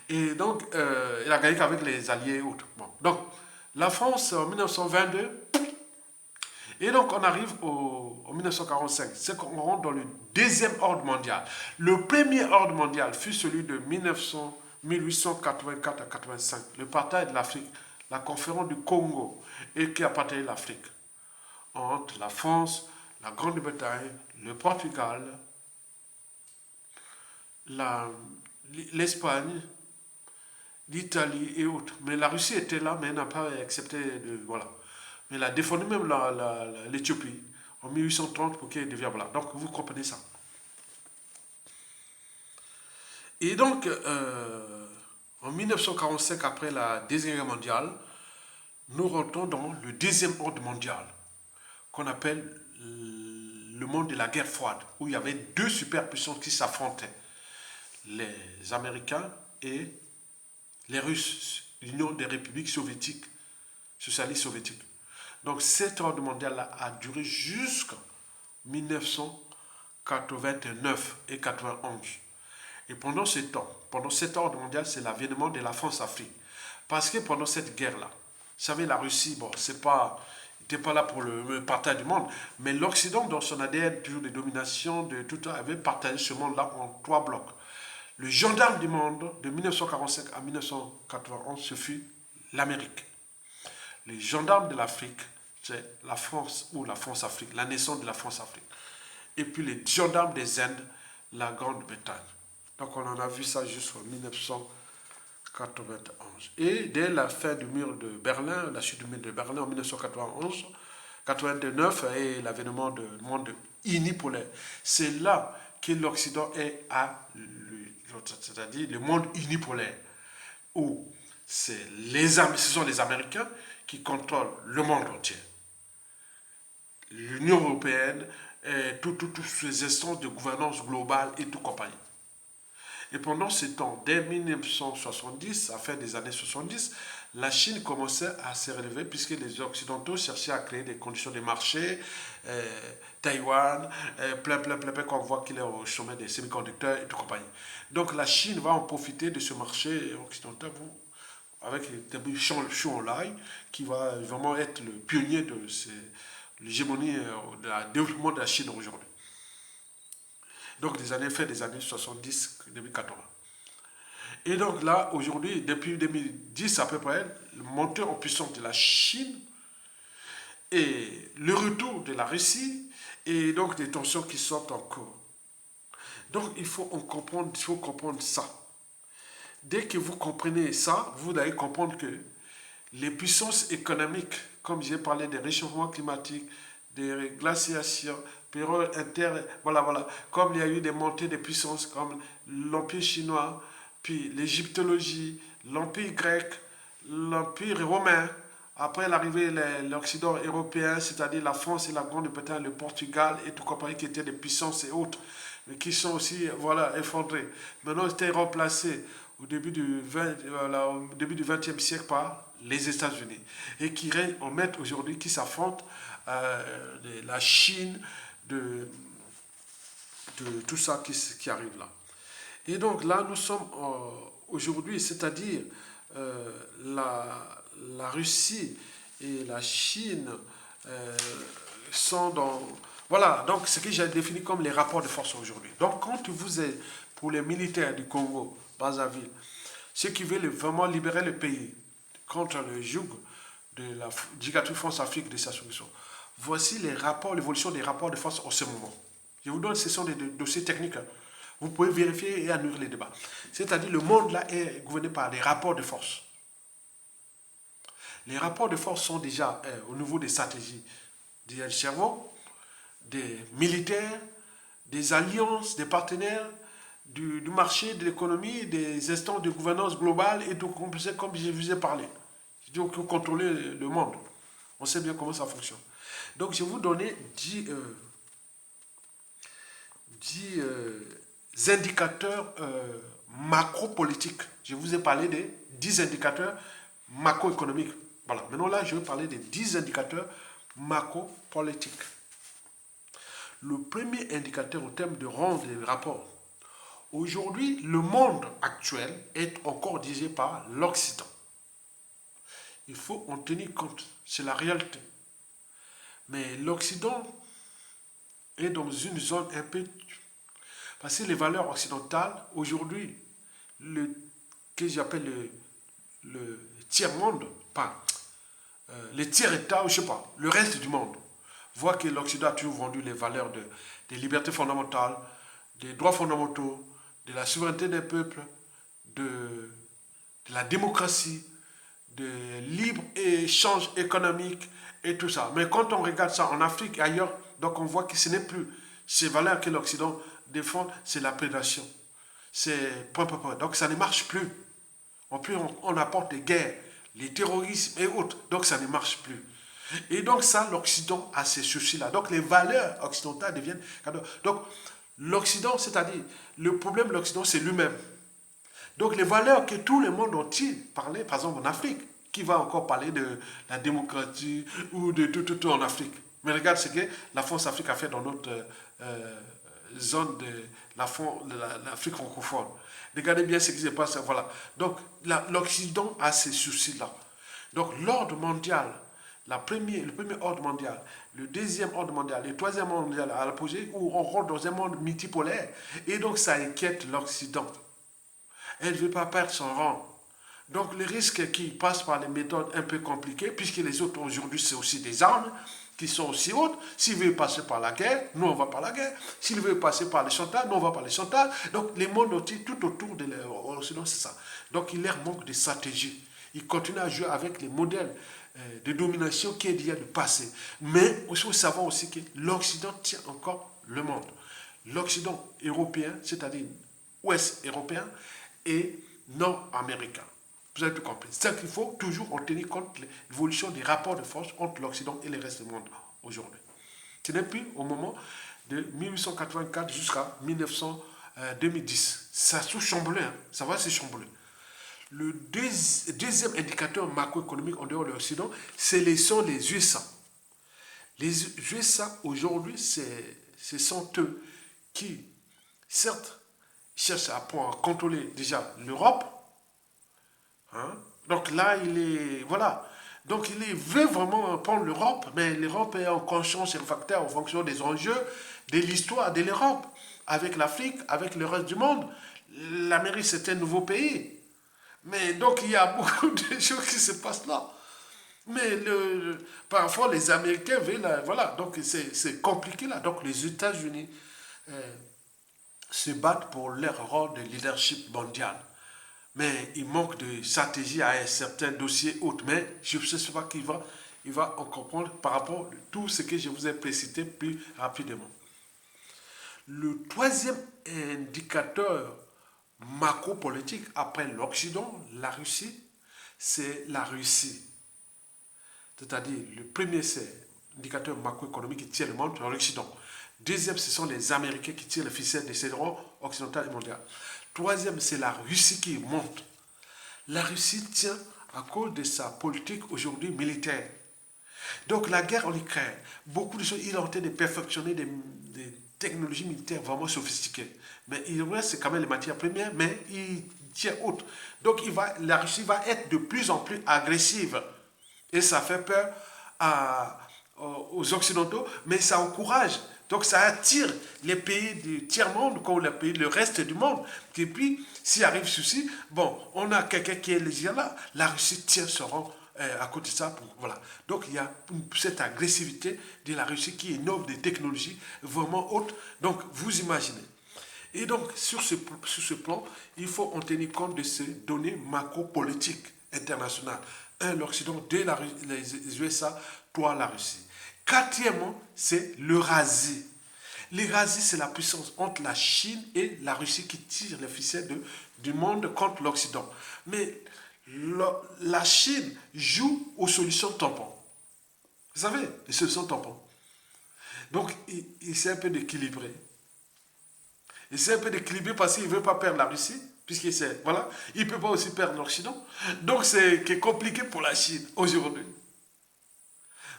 Et donc, il a gagné qu'avec les Alliés et autres. Bon. Donc, la France, en 1922, et donc on arrive en 1945, c'est qu'on rentre dans le deuxième ordre mondial. Le premier ordre mondial fut celui de 1884 à 85, le partage de l'Afrique, la conférence du Congo, et qui a partagé l'Afrique entre la France, la Grande-Bretagne, le Portugal, l'Espagne, l'Italie et autres. Mais la Russie était là, mais elle n'a pas accepté de... Voilà. Mais elle a défendu même l'Éthiopie en 1830 pour qu'elle devienne... Voilà. Donc, vous comprenez ça. Et donc, en 1945, après la Deuxième Guerre mondiale, nous rentrons dans le deuxième ordre mondial, qu'on appelle le monde de la guerre froide, où il y avait deux superpuissances qui s'affrontaient, les Américains et les Russes, l'Union des républiques soviétiques, socialistes soviétiques. Donc cet ordre mondial a duré jusqu'en 1989 et 91. Et pendant ce temps, pendant cet ordre mondial, c'est l'avènement de la France-Afrique. Parce que pendant cette guerre-là, vous savez, la Russie, bon, c'est pas, n'était pas là pour le partage du monde, mais l'Occident, dans son ADN, toujours de domination, de tout ça, avait partagé ce monde-là en trois blocs. Le gendarme du monde, de 1945 à 1991, ce fut l'Amérique. Les gendarmes de l'Afrique, c'est la France ou la France-Afrique, la naissance de la France-Afrique. Et puis les gendarmes des Indes, la Grande-Bretagne. Donc on en a vu ça jusqu'en 1991. Et dès la fin du mur de Berlin, la chute du mur de Berlin en 1991, 89 et l'avènement du monde unipolaire. C'est là que l'Occident est c'est-à-dire le monde unipolaire, où ce sont les Américains qui contrôlent le monde entier. L'Union européenne, toutes ces instances de gouvernance globale et tout compagnie. Et pendant ce temps, dès 1970, à la fin des années 70, la Chine commençait à se relever puisque les Occidentaux cherchaient à créer des conditions de marché, Taïwan, plein, qu'on voit qu'il est au sommet des semi-conducteurs et tout compagnie. Donc la Chine va en profiter de ce marché occidental avec Xu Enlai, qui va vraiment être le pionnier de l'hégémonie, de la développement de la Chine aujourd'hui. Donc des années 70, début 80. Et donc là, aujourd'hui, depuis 2010 à peu près, le montée en puissance de la Chine et le retour de la Russie et donc des tensions qui sont en cours. Donc il faut comprendre ça. Dès que vous comprenez ça, vous allez comprendre que les puissances économiques, comme j'ai parlé des réchauffements climatiques, des glaciations, périodes voilà, comme il y a eu des montées de puissances comme l'Empire chinois, puis l'égyptologie, l'Empire grec, l'Empire romain, après l'arrivée de l'Occident européen, c'est-à-dire la France et la Grande-Bretagne, le Portugal et tout compagnie qui étaient des puissances et autres, mais qui sont aussi effondrés. Maintenant, c'était remplacé au début du XXe siècle par les États-Unis et qui règnent en maître aujourd'hui, qui s'affrontent de la Chine, de tout ça qui arrive là. Et donc là, nous sommes aujourd'hui, c'est-à-dire la Russie et la Chine sont dans... Voilà, donc ce que j'ai défini comme les rapports de force aujourd'hui. Donc quand vous êtes, pour les militaires du Congo, Brazzaville, ceux qui veulent vraiment libérer le pays contre le joug de la dictature France-Afrique de sa solution, voici les rapports, l'évolution des rapports de force en ce moment. Je vous donne, ce sont des dossiers techniques. Vous pouvez vérifier et annuler les débats. C'est-à-dire le monde là est gouverné par des rapports de force. Les rapports de force sont déjà au niveau des stratégies des cerveaux, des militaires, des alliances, des partenaires, du marché, de l'économie, des instances de gouvernance globale et tout, comme je vous ai parlé. Donc, contrôler le monde. On sait bien comment ça fonctionne. Donc, je vais vous donner 10 indicateurs macro-politiques. Je vous ai parlé des 10 indicateurs macroéconomiques. Voilà. Maintenant, là, je vais parler des 10 indicateurs macro-politiques. Le premier indicateur en termes de rang des rapports. Aujourd'hui, le monde actuel est encore dirigé par l'Occident. Il faut en tenir compte. C'est la réalité. Mais l'Occident est dans une zone un peu... Parce que les valeurs occidentales, aujourd'hui, que j'appelle le tiers-monde, pas, les tiers-États, je ne sais pas, le reste du monde, voit que l'Occident a toujours vendu les valeurs des libertés fondamentales, des droits fondamentaux, de la souveraineté des peuples, de la démocratie, de libre-échange économique et tout ça. Mais quand on regarde ça en Afrique et ailleurs, donc on voit que ce n'est plus ces valeurs que l'Occident défend, c'est la prédation. C'est point, point, point. Donc ça ne marche plus. On apporte des guerres, les terrorismes et autres. Donc ça ne marche plus. Et donc ça, l'Occident a ces soucis-là. Donc les valeurs occidentales deviennent... Donc l'Occident, c'est-à-dire, le problème de l'Occident, c'est lui-même. Donc les valeurs que tout le monde ont-ils parlé, par exemple en Afrique, qui va encore parler de la démocratie ou de tout en Afrique. Mais regarde ce que la France-Afrique a fait dans notre zone de l'Afrique francophone. Regardez bien ce qui se passe. Voilà. Donc l'Occident a ces soucis-là. Donc l'ordre mondial, le premier ordre mondial, le deuxième ordre mondial, le troisième ordre mondial à l'apogée, où on rentre dans un monde multipolaire. Et donc ça inquiète l'Occident. Elle ne veut pas perdre son rang. Donc le risque qui passe par les méthodes un peu compliquées, puisque les autres aujourd'hui c'est aussi des armes qui sont aussi hautes. S'il veut passer par la guerre, nous on va par la guerre. S'il veut passer par les chantages, nous on va par les chantages. Donc les mondes tout autour de l'Occident, c'est ça. Donc il leur manque de stratégie. Ils continuent à jouer avec les modèles de domination qui est déjà du passé. Mais il faut savoir aussi que l'Occident tient encore le monde. L'Occident européen, c'est-à-dire ouest européen et nord-américain. Vous avez tout compris. C'est qu'il faut toujours en tenir compte de l'évolution des rapports de force entre l'Occident et le reste du monde aujourd'hui. Ce n'est plus au moment de 1884 jusqu'à 2010. Ça a tout chamboulé, hein. Ça va se chambouler. Le deuxième indicateur macroéconomique en dehors de l'Occident, sont les USA. Les USA, aujourd'hui, ce sont eux qui, certes, cherchent à contrôler déjà l'Europe. Hein? Donc là, voilà. Donc il veut vraiment prendre l'Europe, mais l'Europe est en conscience et facteur en fonction des enjeux de l'histoire de l'Europe, avec l'Afrique, avec le reste du monde. L'Amérique, c'est un nouveau pays. Mais donc il y a beaucoup de choses qui se passent là. Mais parfois les Américains veulent, voilà, donc c'est compliqué là. Donc les États-Unis se battent pour leur rôle de leadership mondial. Mais il manque de stratégie à un certain dossier autre. Mais je ne sais pas qu'il va en comprendre par rapport à tout ce que je vous ai précité plus rapidement. Le troisième indicateur macro-politique après l'Occident, la Russie, c'est la Russie. C'est-à-dire, le premier, c'est l'indicateur macroéconomique qui tient le monde dans l'Occident. Deuxième, ce sont les Américains qui tirent le ficelle des cédrons occidental et mondial. Troisième, c'est la Russie qui monte. La Russie tient à cause de sa politique aujourd'hui militaire. Donc la guerre en Ukraine, beaucoup de choses, il a tenté de perfectionner des technologies militaires vraiment sophistiquées. Mais il reste quand même les matières premières, mais il tient haute. Donc la Russie va être de plus en plus agressive. Et ça fait peur aux Occidentaux, mais ça encourage. Donc ça attire les pays du tiers-monde comme le reste du monde. Et puis, s'il arrive ceci, bon, on a quelqu'un qui est légère là, la Russie tient son rang à côté de ça. Voilà. Donc il y a cette agressivité de la Russie qui innove des technologies vraiment hautes. Donc vous imaginez. Et donc sur ce plan, il faut en tenir compte de ces données macro-politiques internationales. Un, l'Occident, deux, les USA, trois, la Russie. Quatrièmement, c'est l'Eurasie. L'Eurasie, c'est la puissance entre la Chine et la Russie qui tire les ficelles du monde contre l'Occident. Mais la Chine joue aux solutions tampons. Vous savez, les solutions tampons. Donc, il essaie un peu d'équilibrer. Il essaie un peu d'équilibrer parce qu'il ne veut pas perdre la Russie, puisqu'il sait, voilà, il ne peut pas aussi perdre l'Occident. Donc, c'est compliqué pour la Chine aujourd'hui.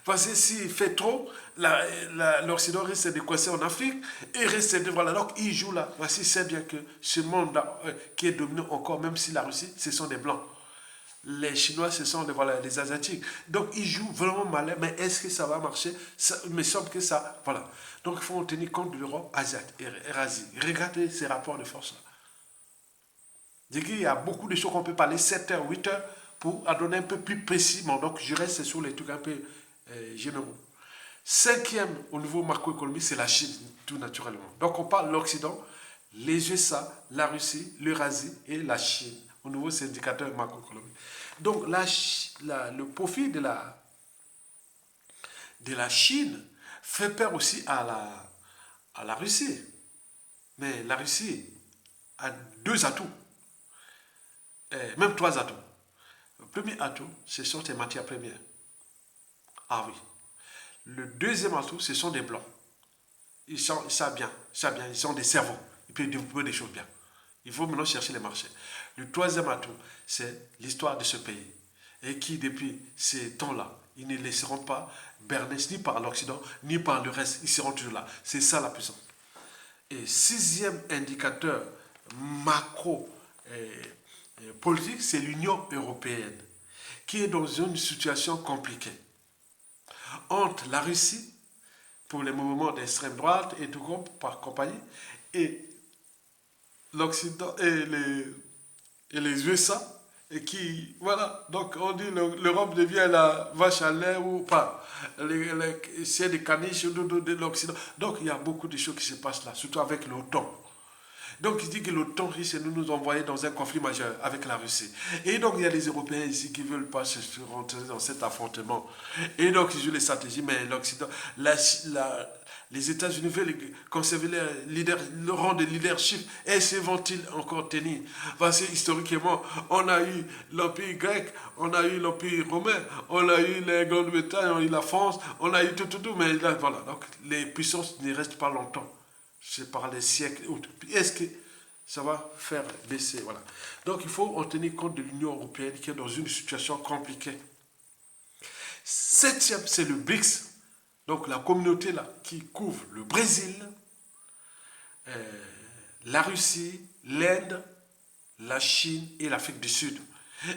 Parce que s'il fait trop, l'Occident risque de coincer en Afrique et risque de... Voilà, donc il joue là. Voici, c'est bien que ce monde-là, qui est dominé encore, même si la Russie, ce sont des Blancs. Les Chinois, ce sont les Asiatiques. Donc il joue vraiment malin, mais est-ce que ça va marcher? Il me semble que ça... Voilà. Donc il faut en tenir compte de l'Europe, Asie. Regardez ces rapports de force-là. Il y a beaucoup de choses qu'on peut parler, 7 heures, 8 heures, pour donner un peu plus précisément. Donc, je reste sur les trucs un peu généraux. Cinquième au niveau macroéconomique, c'est la Chine, tout naturellement. Donc, on parle de l'Occident, les USA, la Russie, l'Eurasie et la Chine. Au niveau de ces indicateurs macroéconomiques. Donc, le profit de la Chine fait peur aussi à la Russie. Mais la Russie a deux atouts, même trois atouts. Le premier atout, ce sont les matières premières. Ah oui. Le deuxième atout, ce sont des blancs. Ils savent bien, ils sont des cerveaux. Ils peuvent développer des choses bien. Il faut maintenant chercher les marchés. Le troisième atout, c'est l'histoire de ce pays. Et qui, depuis ces temps-là, ils ne laisseront pas berner ni par l'Occident, ni par le reste. Ils seront toujours là. C'est ça la puissance. Et sixième indicateur macro politique, c'est l'Union européenne, qui est dans une situation compliquée. Entre la Russie, pour les mouvements d'extrême droite et tout par compagnie, et l'Occident et les USA, et qui, voilà, donc on dit l'Europe devient la vache à lait ou pas, c'est des caniches de l'Occident. Donc il y a beaucoup de choses qui se passent là, surtout avec l'OTAN. Donc il dit que l'OTAN risque de nous envoyer dans un conflit majeur avec la Russie. Et donc il y a des Européens ici qui ne veulent pas se rentrer dans cet affrontement. Et donc ils jouent les stratégies, mais l'Occident, les États-Unis veulent conserver le rang de leadership. Et se vont-ils encore tenir? Parce que historiquement, on a eu l'Empire grec, on a eu l'Empire romain, on a eu la Grande-Bretagne, on a eu la France, on a eu tout, mais là, voilà. Donc les puissances ne restent pas longtemps. C'est par les siècles. Est-ce que ça va faire baisser? Voilà. Donc il faut en tenir compte de l'Union européenne qui est dans une situation compliquée. Septième, c'est le BRICS. Donc la communauté là qui couvre le Brésil, la Russie, l'Inde, la Chine et l'Afrique du Sud.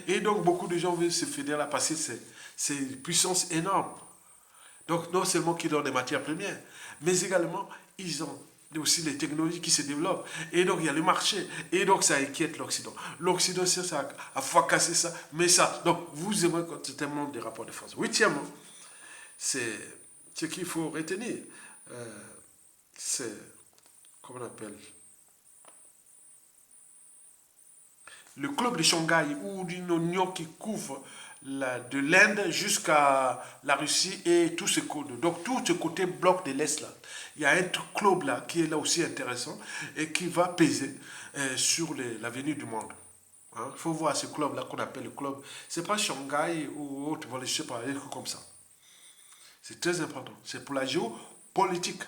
Et donc beaucoup de gens veulent se fédérer là parce que c'est une puissance énorme. Donc non seulement qu'ils donnent des matières premières, mais également ils ont aussi les technologies qui se développent. Et donc il y a le marché. Et donc ça inquiète l'Occident. L'Occident, ça a fracasser ça. Mais ça, donc vous aimez continuellement des rapports de force. Huitièmement, c'est ce qu'il faut retenir. C'est, comment on appelle, le club de Shanghai ou d'une union qui couvre de l'Inde jusqu'à la Russie et tout ce côté. Donc tout ce côté bloc de l'Est là. Il y a un club là qui est là aussi intéressant et qui va peser sur l'avenir du monde. Hein? Il faut voir ce club là qu'on appelle le club. C'est pas Shanghai ou autre, je sais pas, comme ça. C'est très important. C'est pour la géopolitique,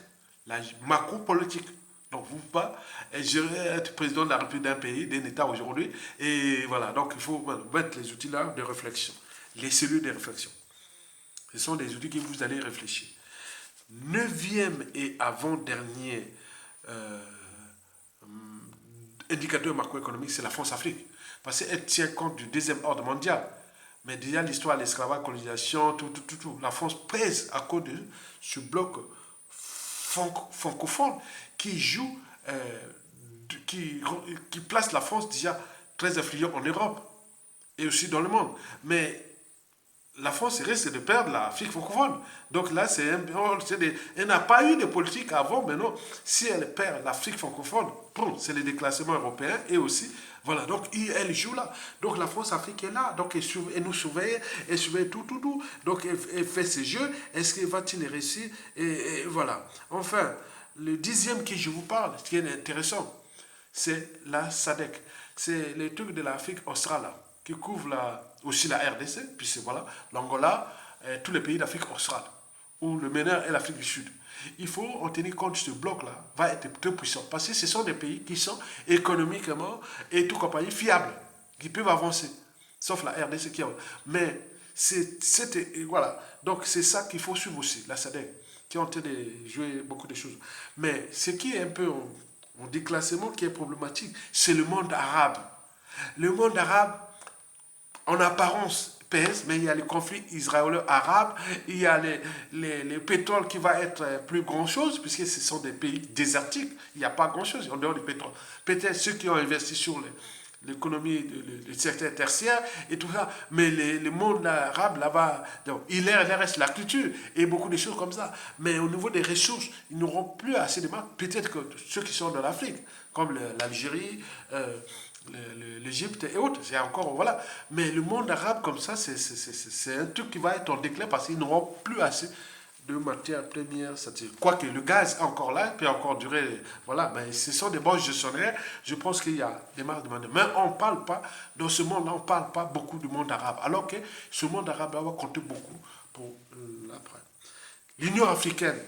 la macro-politique. Donc, vous ne pouvez pas être président de la République d'un pays, d'un État aujourd'hui. Et voilà, donc il faut mettre les outils là de réflexion, les cellules de réflexion. Ce sont des outils que vous allez réfléchir. Neuvième et avant-dernier indicateur macroéconomique, c'est la France-Afrique. Parce qu'elle tient compte du deuxième ordre mondial. Mais déjà l'histoire de l'esclavage, la colonisation, tout. La France pèse à cause de ce bloc francophone qui joue, qui place la France déjà très influent en Europe et aussi dans le monde. Mais la France risque de perdre l'Afrique francophone. Donc là, elle n'a pas eu de politique avant, mais non, si elle perd l'Afrique francophone, c'est le déclassement européen et aussi, voilà, donc elle joue là. Donc la France-Afrique est là, donc elle nous surveille, elle surveille tout. Donc elle fait ses jeux, est-ce qu'elle va-t-il réussir et voilà. Enfin, le dixième que je vous parle, ce qui est intéressant, c'est la SADC. C'est le truc de l'Afrique australe qui couvre aussi la RDC, puis c'est voilà, l'Angola, tous les pays d'Afrique australe, où le meneur est l'Afrique du Sud. Il faut en tenir compte, ce bloc-là va être très puissant, parce que ce sont des pays qui sont économiquement et tout compagnie fiables, qui peuvent avancer, sauf la RDC qui a. Mais voilà, donc c'est ça qu'il faut suivre aussi, la SADC, qui est en train de jouer beaucoup de choses. Mais ce qui est un peu en déclassement, qui est problématique, c'est le monde arabe. Le monde arabe, en apparence, pèse, mais il y a le conflit israélo-arabe, il y a les pétrole qui va être plus grand-chose, puisque ce sont des pays désertiques, il n'y a pas grand-chose en dehors du pétrole. Peut-être ceux qui ont investi sur l'économie, le secteur tertiaire et tout ça. Mais le monde arabe là-bas, il reste la culture et beaucoup de choses comme ça. Mais au niveau des ressources, ils n'auront plus assez de marques. Peut-être que ceux qui sont dans l'Afrique, comme l'Algérie, l'Égypte et autres, c'est encore, voilà. Mais le monde arabe comme ça, c'est un truc qui va être en déclin parce qu'ils n'auront plus assez de matières premières. Quoique le gaz est encore là, peut encore durer, voilà, mais ce sont des bons gestionnaires. Je pense qu'il y a des marques de main. Mais on ne parle pas, dans ce monde-là, on ne parle pas beaucoup du monde arabe. Alors que ce monde arabe va compter beaucoup pour l'après. L'Union africaine,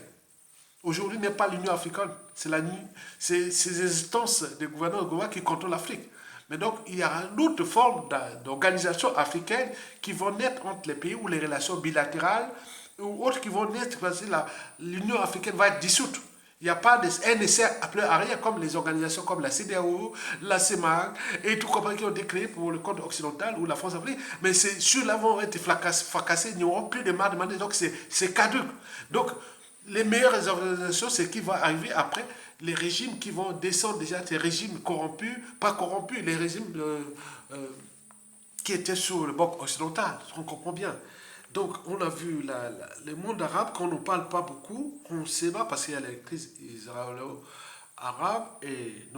aujourd'hui, n'est pas l'Union africaine, c'est ces instances des gouvernements qui contrôlent l'Afrique. Mais donc, il y a une autre forme d'organisation africaine qui vont naître entre les pays où les relations bilatérales ou autres qui vont naître parce que l'Union africaine va être dissoute. Il n'y a pas un essai appelé à rien comme les organisations comme la CEDEAO, la CEMAC et tout comme qui ont été créées pour le compte occidental ou la France-Afrique. Mais ceux-là vont être fracassés, ils n'auront plus de marre de demander, donc c'est caduque. Donc, les meilleures organisations, c'est qui va arriver après les régimes qui vont descendre déjà, ces régimes corrompus, pas corrompus, les régimes qui étaient sur le bloc occidental, on comprend bien. Donc, on a vu le monde arabe, qu'on ne parle pas beaucoup, on ne sait pas parce qu'il y a les crises israélo-arabes et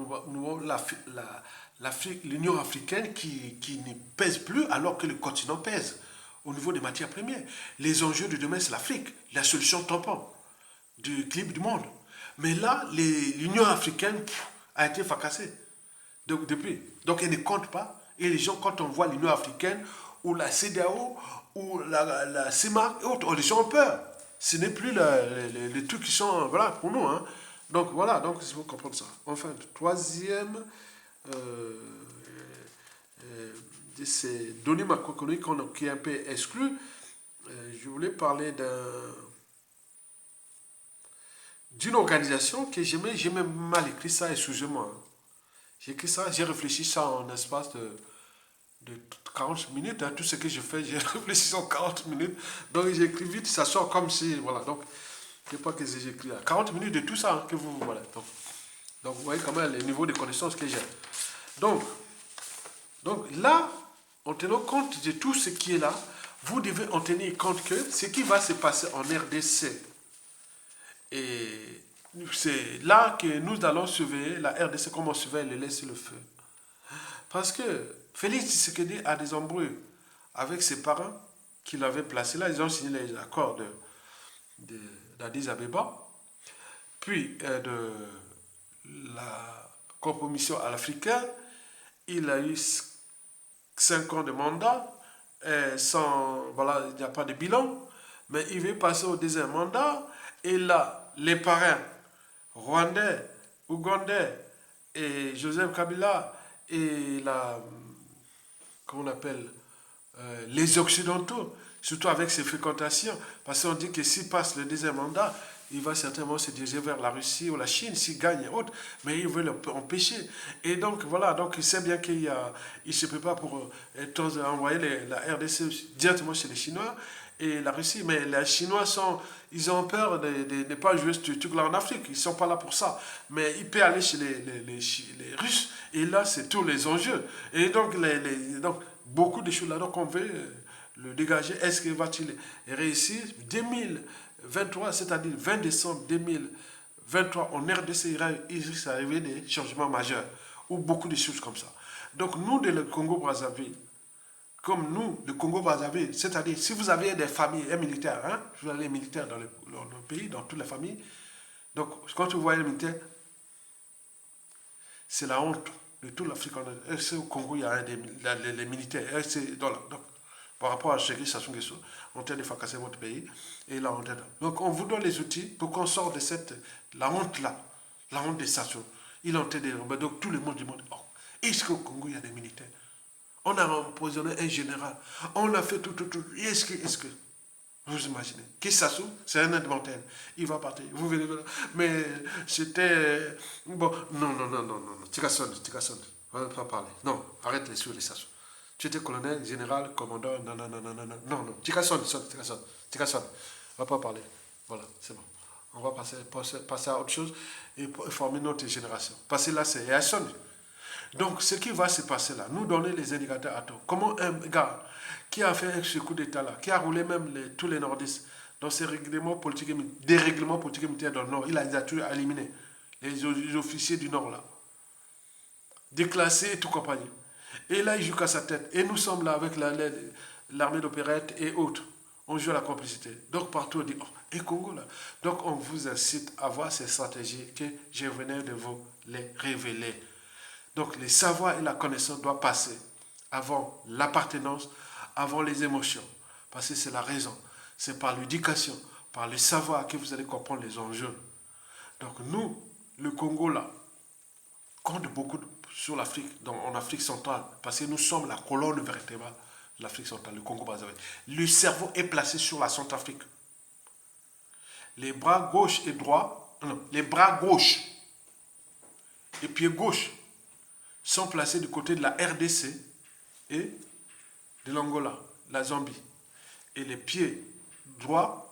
l'Union africaine qui ne pèse plus alors que le continent pèse au niveau des matières premières. Les enjeux de demain, c'est l'Afrique, la solution tampon du clip du monde. Mais là, l'Union africaine a été fracassée depuis. Donc, elle ne compte pas. Et les gens, quand on voit l'Union africaine ou la CEDEAO ou la CEMAC et autres, les gens ont peur. Ce n'est plus les trucs qui sont, voilà, pour nous. Hein. Donc, voilà, donc il faut comprendre ça. Enfin, troisième, c'est données macroéconomiques qui est un peu exclu. Je voulais parler d'une organisation que j'ai même mal écrit ça, excusez-moi. Hein. J'ai écrit ça, j'ai réfléchi ça en espace de 40 minutes. Hein. Tout ce que je fais, j'ai réfléchi en 40 minutes. Donc j'ai écrit vite, ça sort comme si, voilà. Donc, je ne sais pas que j'ai écrit. 40 minutes de tout ça, hein, que vous, voilà. Donc, vous voyez quand même le niveau de connaissances que j'ai. Donc là, en tenant compte de tout ce qui est là, vous devez en tenir compte que ce qui va se passer en RDC, et c'est là que nous allons surveiller la RDC comme on surveille le lait sur le feu. Parce que Félix Tshisekedi a des embrouilles avec ses parents qui l'avaient placé là. Ils ont signé les accords d'Addis Abeba, puis de la compromission à l'Africain. Il a eu 5 ans de mandat, voilà, il n'y a pas de bilan, mais il veut passer au deuxième mandat. Et là, les parrains rwandais, ougandais et Joseph Kabila et comment on appelle, les Occidentaux, surtout avec ses fréquentations, parce qu'on dit que s'il passe le deuxième mandat, il va certainement se diriger vers la Russie ou la Chine s'il gagne et autres, mais il veut l'empêcher. Et donc voilà, donc il sait bien qu'il se prépare pour envoyer la RDC directement chez les Chinois et la Russie, mais les Chinois ils ont peur de ne pas jouer ce truc-là en Afrique, ils ne sont pas là pour ça. Mais il peut aller chez les Russes, et là c'est tous les enjeux. Et donc, donc beaucoup de choses là, donc on veut le dégager. Est-ce qu'il va-t-il réussir 2023, c'est-à-dire 20 décembre 2023, en RDC, il risque d'arriver des changements majeurs, ou beaucoup de choses comme ça. Donc nous, de le Congo-Brazzaville, comme nous, le Congo-Brazzaville, c'est-à-dire si vous avez des familles, un militaire, hein, vous avez les militaires dans le pays, dans toutes les familles, donc quand vous voyez les militaires, c'est la honte de toute l'Afrique. Au Congo, il y a les militaires, donc, par rapport à ce qui Sassou Nguesso, on tient de fracasser votre pays, et la honte est là. Donc on vous donne les outils pour qu'on sorte de la honte-là, la honte des Sassou. Il est en train de... Donc tout le monde demande, oh, est-ce qu'au Congo, il y a des militaires? On a empoisonné un général. On a fait tout. Est-ce que vous imaginez? Qui Sassou, c'est un indemnitaire. Il va partir. Vous verrez. Mais c'était... Bon, non. Tikason. On ne va pas parler. Non, arrête les sous les Sassou. Tu étais colonel, général, commandant. Non. Tikason. On ne va pas parler. Voilà, c'est bon. On va passer à autre chose et former notre génération. Parce que là, c'est Yasson. Donc, ce qui va se passer là, nous donner les indicateurs à tôt. Comment un gars qui a fait ce coup d'État-là, qui a roulé même tous les nordistes dans ces règlements politiques, dérèglements politiques et militaires dans le Nord, il a tout éliminé. Les officiers du Nord là, déclassés et tout compagnie. Et là, il joue qu'à sa tête. Et nous sommes là avec l'armée d'opérette et autres. On joue à la complicité. Donc partout on dit, oh, et Congo là. Donc on vous incite à voir ces stratégies que je venais de vous les révéler. Donc les savoirs et la connaissance doivent passer avant l'appartenance, avant les émotions. Parce que c'est la raison. C'est par l'éducation, par le savoir que vous allez comprendre les enjeux. Donc nous, le Congo là, compte beaucoup sur l'Afrique, en Afrique centrale, parce que nous sommes la colonne vertébrale de l'Afrique centrale, le Congo-Brazzaville. Le cerveau est placé sur la Centrafrique. Les bras gauche et droit, non, les bras gauche et pieds gauche sont placés du côté de la RDC et de l'Angola, la Zambie. Et les pieds droits,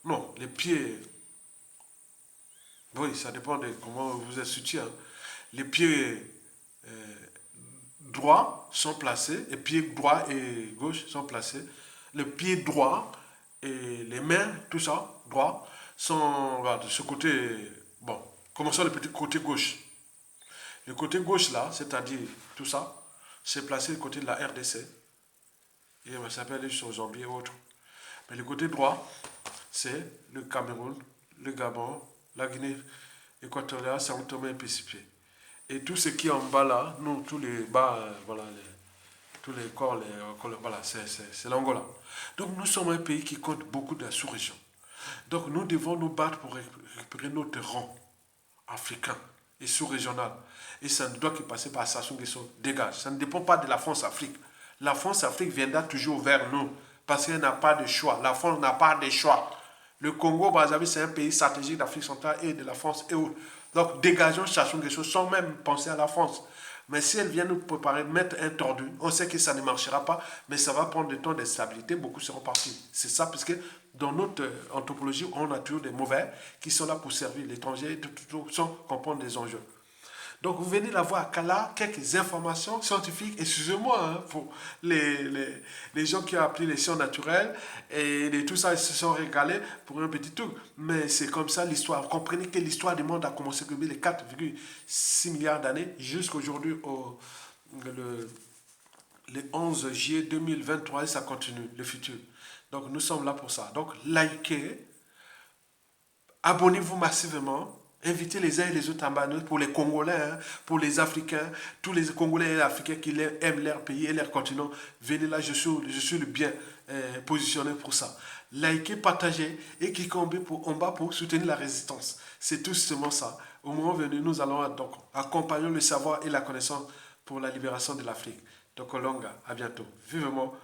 non, les pieds, oui, ça dépend de comment vous êtes situé. Hein. Les pieds droits sont placés, les pieds droit et gauche sont placés. Le pied droit et les mains, tout ça, droit, sont de ce côté, bon, commençons le petit côté gauche. Le côté gauche là, c'est-à-dire tout ça, c'est placé du côté de la RDC. Et ça s'appelle les Zambie et autres. Mais le côté droit, c'est le Cameroun, le Gabon, la Guinée équatoriale, São Tomé et Principe. Et tout ce qui est en bas là, nous, tous les bas, voilà, tous les corps, voilà, c'est l'Angola. Donc nous sommes un pays qui compte beaucoup de la sous-région. Donc nous devons nous battre pour récupérer notre rang africain et sous-régional. Et ça ne doit que passer par Sassou Nguesso. Dégage. Ça ne dépend pas de la France-Afrique. La France-Afrique viendra toujours vers nous parce qu'elle n'a pas de choix. La France n'a pas de choix. Le Congo-Brazzaville, c'est un pays stratégique d'Afrique centrale et de la France et autres. Donc dégageons Sassou Nguesso sans même penser à la France. Mais si elle vient nous préparer, mettre un tordu, on sait que ça ne marchera pas, mais ça va prendre du temps de stabilité, beaucoup seront partis. C'est ça, parce que dans notre anthropologie, on a toujours des mauvais qui sont là pour servir l'étranger, sans comprendre les enjeux. Donc vous venez là voir là quelques informations scientifiques, excusez-moi hein, pour les gens qui ont appris les sciences naturelles et tout ça, ils se sont régalés pour un petit truc. Mais c'est comme ça l'histoire. Vous comprenez que l'histoire du monde a commencé depuis les 4,6 milliards d'années jusqu'à aujourd'hui le 11 juillet 2023 et ça continue, le futur. Donc nous sommes là pour ça. Donc likez, abonnez-vous massivement. Invitez les uns et les autres à Manu pour les Congolais, hein, pour les Africains, tous les Congolais et les Africains qui aiment leur pays et leur continent. Venez là, je suis le bien positionné pour ça. Likez, partagez et cliquez en bas pour soutenir la résistance. C'est tout simplement ça. Au moment venu, nous allons donc accompagner le savoir et la connaissance pour la libération de l'Afrique. Donc, Olonga, à bientôt. Vivement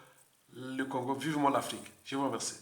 le Congo, vivement l'Afrique. Je vous remercie.